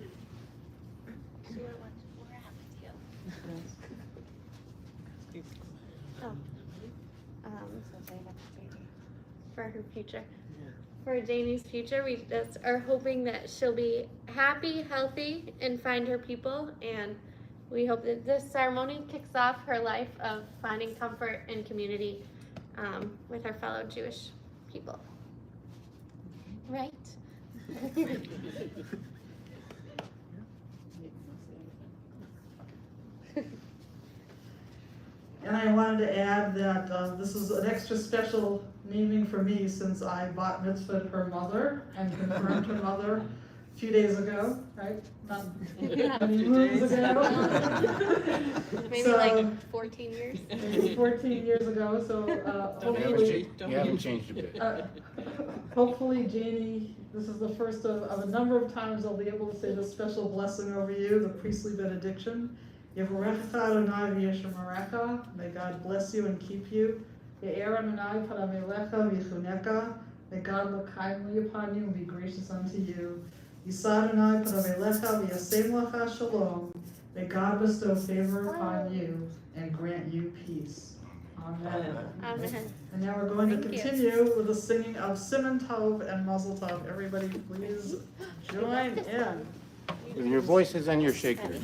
C: For her future. For Janie's future, we just are hoping that she'll be happy, healthy, and find her people. And we hope that this ceremony kicks off her life of finding comfort and community with her fellow Jewish people. Right?
B: And I wanted to add that this is an extra special naming for me since I bat mitzvahed her mother and confirmed her mother a few days ago, right? Not many moons ago.
C: Maybe
B: So,
C: like 14 years.
B: Maybe 14 years ago, so hopefully.
A: You haven't changed a bit.
B: Hopefully, Janie, this is the first of a number of times I'll be able to say this special blessing over you, the priestly benediction. Yevarechecha Adonai v'yeshamerecha. May God bless you and keep you. Ye'er Adonai paramelecha v'yichuneka. May God look kindly upon you and be gracious unto you. Yisa Adonai paramelecha v'yasem lecha shalom. May God bestow favor upon you and grant you peace. Amen.
C: Amen.
B: And now we're going to
C: Thank you.
B: continue with the singing of Siman Tov and Mazel Tov. Everybody please join in.
A: With your voices and your shakers.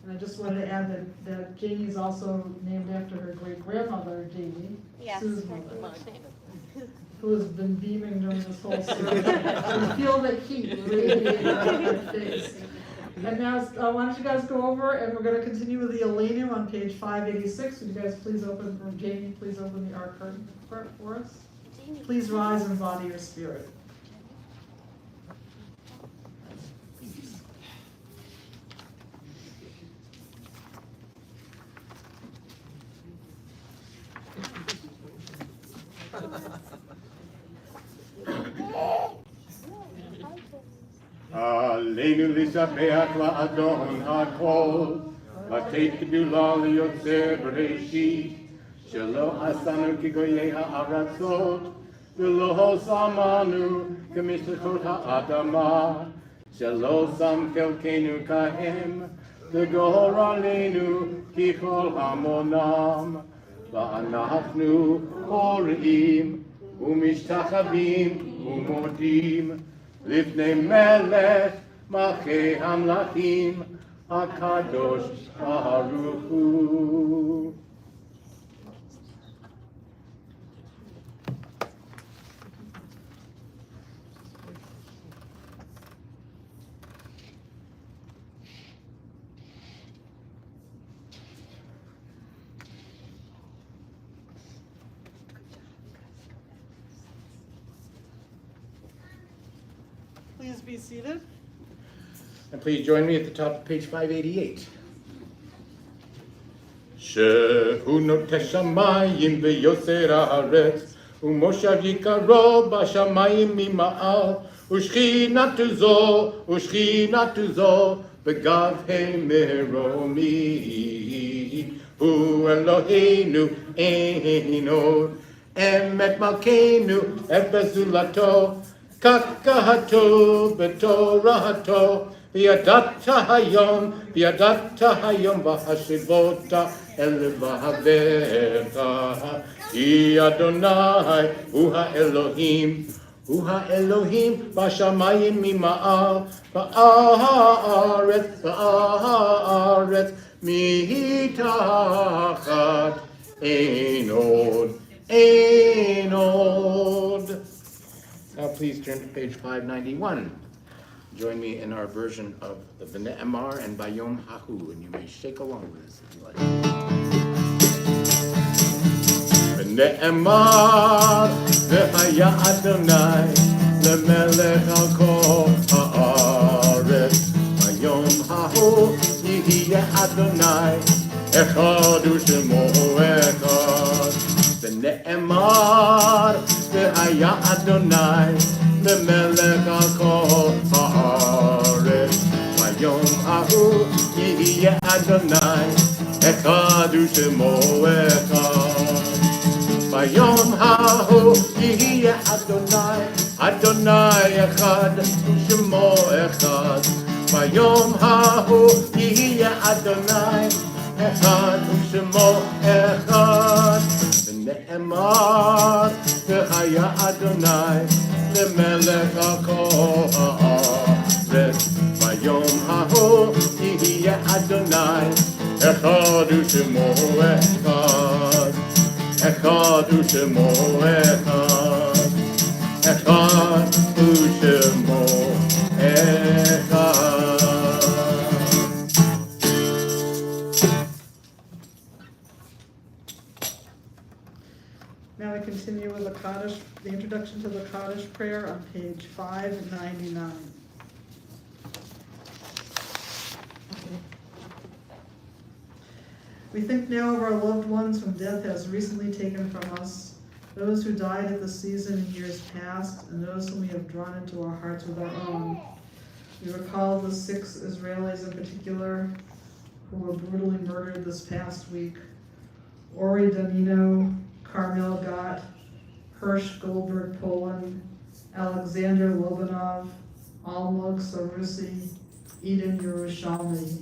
B: And I just wanted to add that Janie's also named after her great grandmother, Janie.
C: Yes.
B: Sue's
C: her
B: mother.
C: English name.
B: who has been beaming during this whole series. You feel the heat radiating on your face. And now, why don't you guys go over, and we're going to continue with the Elenu on page 586. Would you guys please open, or Jamie, please open the art curtain for us? Please rise and embody your spirit.
A: Aleinu lisapach la'adon ha'kol, lateit kedula liyotzer b'reishit, shelo asanu kigoyei ha'aratzot, v'lo samanu k'mislichot ha'adama, shelo sam chelkenu kahem, v'gor aleinu kichol hamonam, va'anachnu horim, u'mishtachavim, u'modim, לפני מלך מלכי המלכים הקדוש ברוך הוא.
B: Please be seated.
A: And please join me at the top of page 588. שהוא נוטה שמיים ויוצר הארץ, ומושב יקרו בשמיים ממעל, ושכינתו זו בגבהי מרומי. הוא אלוהינו אין עוד, אמת מלכנו אפס זולתו, קקהתו בתורתו, וידעת היום והשיבות אל לבביך. כי אדוני הוא האלוהים בשמיים ממעל, בארץ מתחת אין עוד. Now please turn to page 591. Join me in our version of the V'ne'emar and Bayom Hahu, and you may shake along with us if you like. V'ne'emar v'haya Adonai lemelech al kol ha'aretz, Bayom Hahu yihye Adonai echad u'shemo echad. V'ne'emar v'haya Adonai lemelech al kol ha'aretz, Bayom hahu yihye Adonai echad u'shemo echad. Bayom hahu yihye Adonai echad u'shemo echad. Bayom hahu yihye Adonai echad u'shemo echad. V'ne'emar v'haya Adonai lemelech al kol ha'aretz, Bayom hahu yihye Adonai echad u'shemo echad. Echad u'shemo echad. Echad u'shemo echad.
B: Now we continue with the introduction to the Kaddish prayer on page 599. We think now of our loved ones whom death has recently taken from us, those who died at the season in years past, and those whom we have drawn into our hearts with our own. We recall the 6 Israelis in particular who were brutally murdered this past week: Ori Danino, Carmel Gott, Hirsch Goldberg Poland, Alexander Lobanov, Almog Sarusi, Eden Yerushalmi.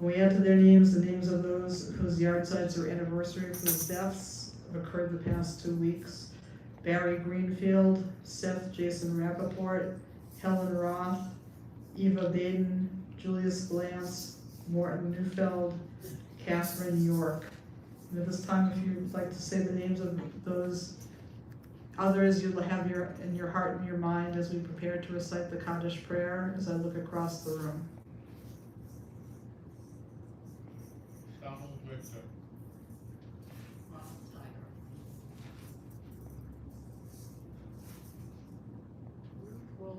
B: We add to their names the names of those whose yardside or anniversaries whose deaths have occurred the past 2 weeks: Barry Greenfield, Seth Jason Rappaport, Helen Roth, Eva Baden, Julius Glantz, Morton Neufeld, Catherine York. And at this time, if you'd like to say the names of those Others you'll have in your heart and your mind as we prepare to recite the Kaddish prayer as I look across the room.
E: Donald Victor.
K: Wolf.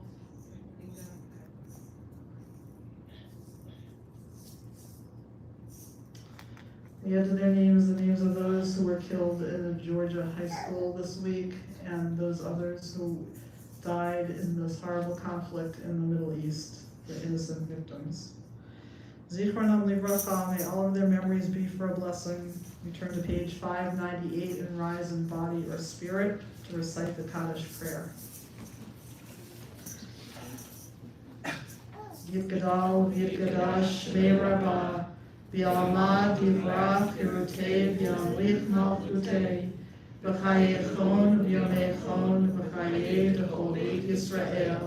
B: We add to their names the names of those who were killed in a Georgia high school this week and those others who died in this horrible conflict in the Middle East, the innocent victims. Zichronam Livracha, may all of their memories be for a blessing. We turn to page 598 and rise in body or spirit to recite the Kaddish prayer. Yitgadal, Yitgadash, Me'rabah, B'alma divrach hirutei b'yamlich malchutei v'chayechon b'yomechon v'chayei d'chol beit Yisrael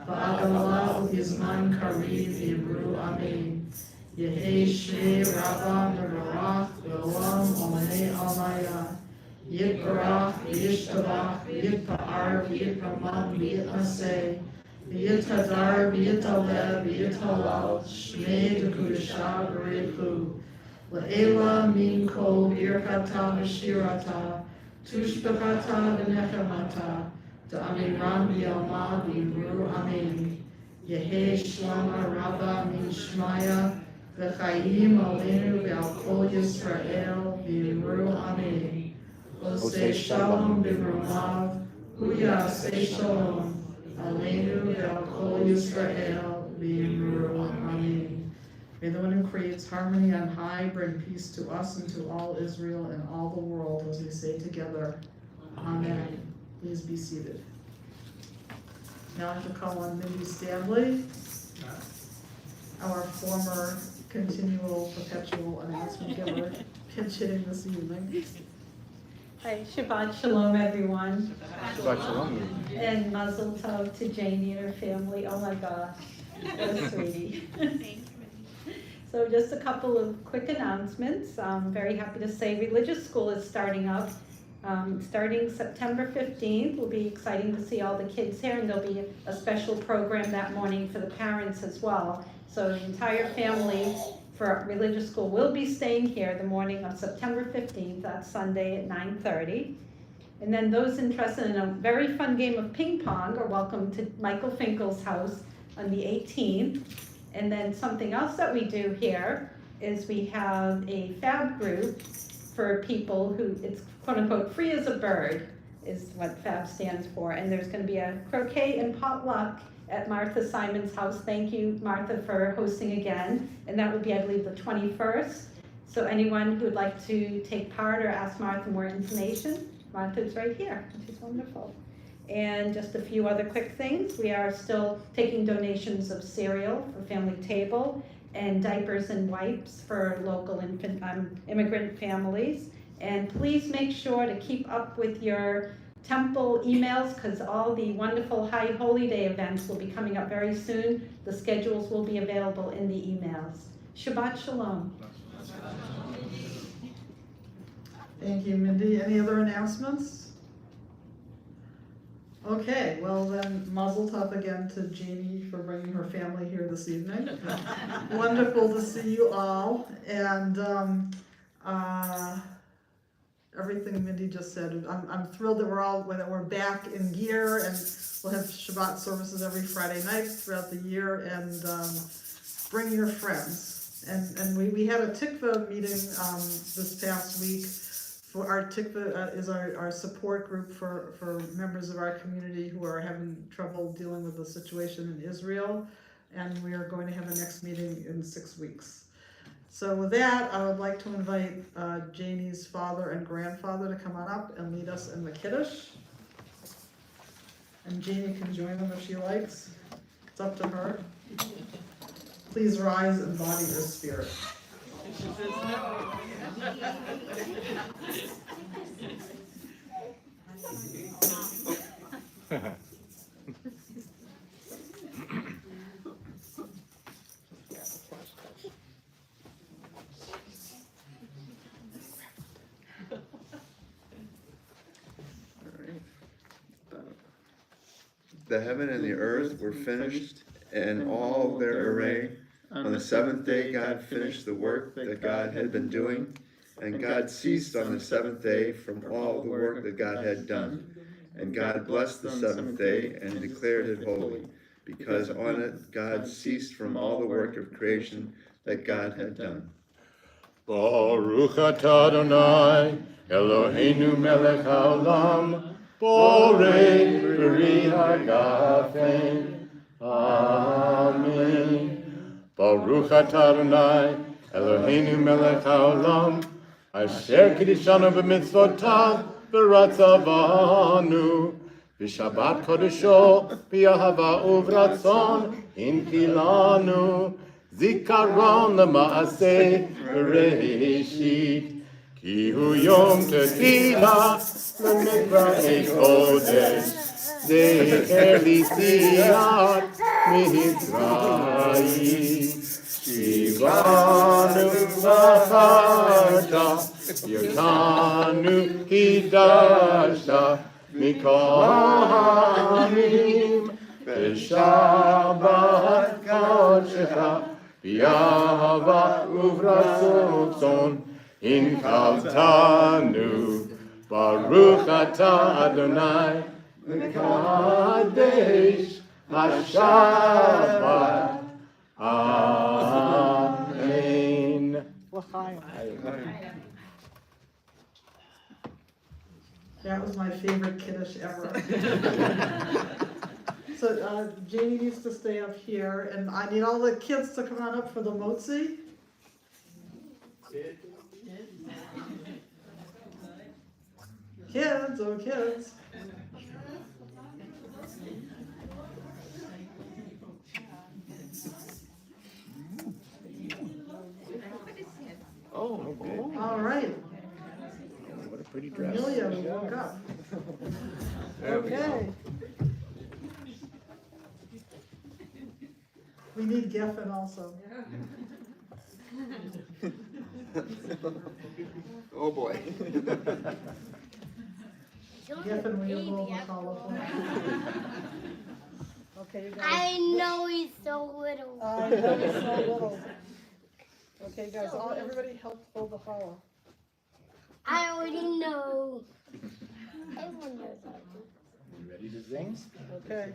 B: v'agala u'bizman karev yimru amen. Yehei shmei rabba mevarach v'olam omanei almaya yitbarach v'yishtabach v'yitpa'ar v'yitramam v'yitnaseh V'yitadar, v'yitaleh, v'yitalal, shmei d'kudashah v'rechu, le'ela min kol birchata v'shirata, tushbechata v'nechemata, da'amiram b'yalma v'yimru amen. Yehei shlama rabba min shmaya, v'chayim aleinu v'al kol Yisrael v'yimru amen. Osei shalom b'rumav, hu yaseh shalom. Aleinu ve'al kol Yisrael v'yimru amen. May the one who creates harmony on high bring peace to us and to all Israel and all the world as we say together, Amen. Please be seated. Now I have to call on Mindy Stanley, our former continual perpetual announcement giver, pinch hitting this evening.
M: Hi, Shabbat Shalom, everyone.
A: Shabbat Shalom.
M: And Mazel Tov to Janie and her family. Oh my gosh, what a sweetie. So just a couple of quick announcements. I'm very happy to say religious school is starting up. Starting September 15th, will be exciting to see all the kids here, and there'll be a special program that morning for the parents as well. So the entire family for religious school will be staying here the morning of September 15th, that's Sunday at 9:30. And then those interested in a very fun game of ping pong are welcome to Michael Finkel's house on the 18th. And then something else that we do here is we have a fab group for people who, it's quote unquote free as a bird is what fab stands for. And there's gonna be a croquet and potluck at Martha Simon's house. Thank you, Martha, for hosting again. And that will be, I believe, the 21st. So anyone who would like to take part or ask Martha more information, Martha's right here, which is wonderful. And just a few other quick things. We are still taking donations of cereal for family table and diapers and wipes for local immigrant families. And please make sure to keep up with your temple emails, because all the wonderful High Holy Day events will be coming up very soon. The schedules will be available in the emails. Shabbat Shalom.
B: Thank you, Mindy. Any other announcements? Okay, well then, Mazel Tov again to Jeannie for bringing her family here this evening. Wonderful to see you all, and everything Mindy just said. I'm thrilled that we're back in gear, and we'll have Shabbat services every Friday night throughout the year, and bring your friends. And we had a tikva meeting this past week. For our tikva is our support group for members of our community who are having trouble dealing with the situation in Israel, and we are going to have a next meeting in 6 weeks. So with that, I would like to invite Janie's father and grandfather to come on up and lead us in the Kiddush. And Janie can join them if she likes. It's up to her. Please rise in body or spirit.
L: The heaven and the earth were finished, and all their array. On the seventh day God finished the work that God had been doing, and God ceased on the seventh day from all the work that God had done. And God blessed the seventh day and declared it holy, because on it God ceased from all the work of creation that God had done.
A: Baruch atah Adonai, Eloheinu melech haolam, borei peri hagafen. Amen. Baruch atah Adonai, Eloheinu melech haolam, asher kiddushanu b'mitzvotav v'ratzavanu, v'shabbat kodesho b'yahava uvratzon inkilanu, zikaron l'maaseh bereshit, ki hu yom tefilah l'mikra'ei kodesh, zecher l'yetziat mitzrayim. Shivanu v'charta, yotanu kidashta, mikol ha'amim, v'shabbat kodshecha, v'yahava uvratzon, inkaltanu, Baruch atah Adonai, v'kadesh ha'shabbat. Amen.
B: That was my favorite kiddush ever. So Janie needs to stay up here, and I need all the kids to come on up for the motzi. Kids, oh kids.
A: Oh, okay.
B: All right.
A: What a pretty dress.
B: Amelia woke up. Okay. We need Geffen also.
L: Oh boy.
B: Geffen, will you roll the collar for me? Okay, you guys.
C: I know he's so little.
B: I know he's so little. Okay, guys, everybody help hold the challah.
C: I already know. Everyone knows how to.
A: You ready to sing?
B: Okay.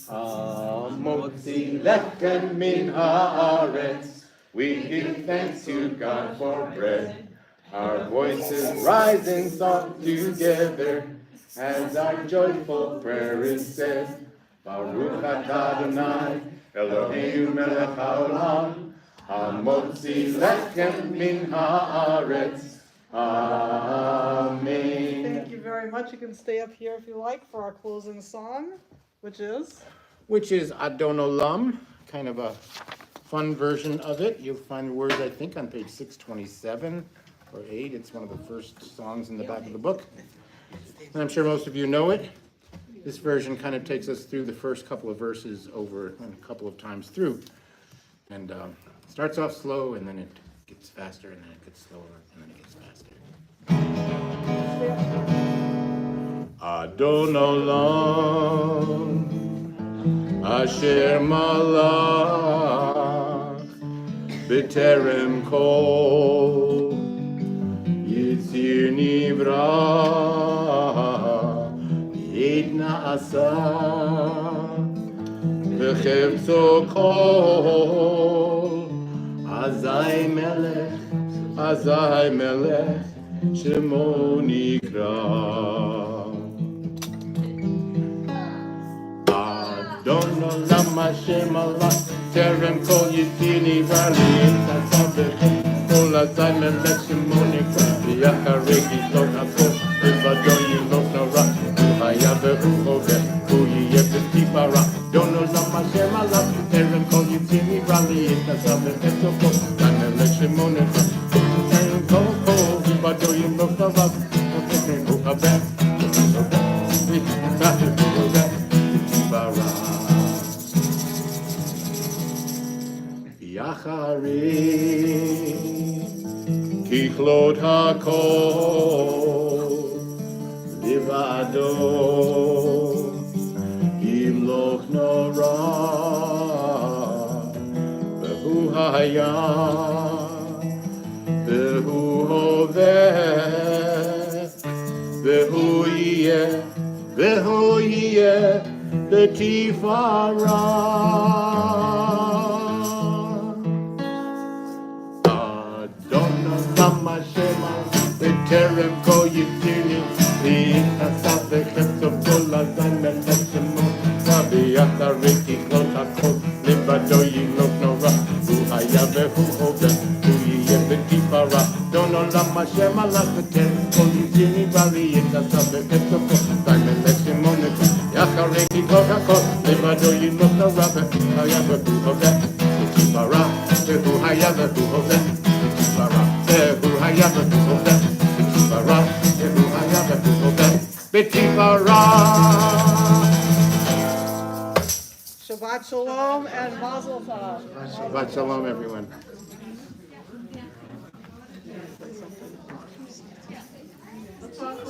A: Motzi lechem min haaretz, we give thanks to God for bread. Our voices rise in song together, as our joyful prayer is said. Baruch atah Adonai, Eloheinu melech haolam, hamotzi lechem min haaretz. Amen.
B: Thank you very much. You can stay up here if you like for our closing song, which is
A: Adon Olam, kind of a fun version of it. You'll find the words, I think, on page 627 or 8. It's one of the first songs in the back of the book. And I'm sure most of you know it. This version kind of takes us through the first couple of verses over and a couple of times through. And starts off slow, and then it gets faster, and then it gets slower, and then it gets faster. Adon Olam, Asher malach, b'terem kol, Yitzir nivra, Yid na'asa, v'chevtzo kol, Azai melech, Shemo nikra. Adon Olam Asher malach, terem kol yitzir nivra, Yid na'asa v'chevtzo kol, Azai melech, Shemo nikra. V'yacharei gitlot hakol, v'vado yilot nora, V'haya v'uchoveh, v'yiyeh b'tifara. Adon Olam Asher malach, terem kol yitzir nivra, Yid na'asa v'chevtzo kol, Azai melech, Shemo nikra. Terem kol kol, v'vado yilot nora, V'yacharei v'uchoveh, v'tifara. V'yacharei Kichlot hakol livado im היה, והוא הווה, והוא יהיה בתפארה. אדון עולם השמה בטרם כה יבדיני, ויכנסה בחפצו כל הזמן מלך שמו, ויחרי ככלות הכל לבדו ימלוך נורא. הוא היה והוא הווה, הוא יהיה בתפארה. אדון עולם השם הלך בטרם כה יבדיני, ויכנסה בחפצו כל הזמן מלך שמו, ויחרי ככלות הכל לבדו ימלוך נורא. והוא היה והוא הווה בתפארה, והוא היה והוא הווה בתפארה, והוא היה והוא הווה בתפארה, והוא היה והוא הווה בתפארה.
B: Shabbat shalom and mazel tov.
A: Shabbat shalom, everyone.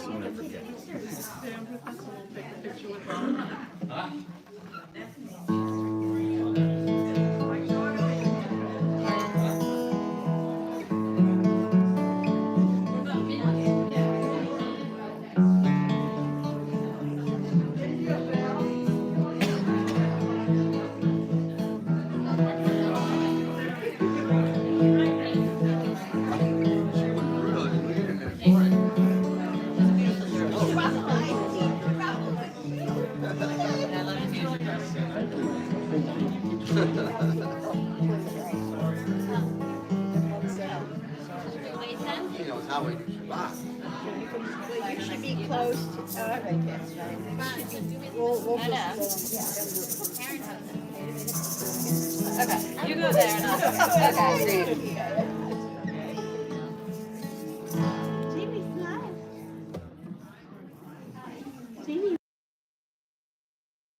A: Soon I forget.
L: He knows how we do Shabbat.
C: You should be close to, oh, right there.
B: We'll
C: I know.
B: just,
C: Okay, you go there and I'll, okay, great.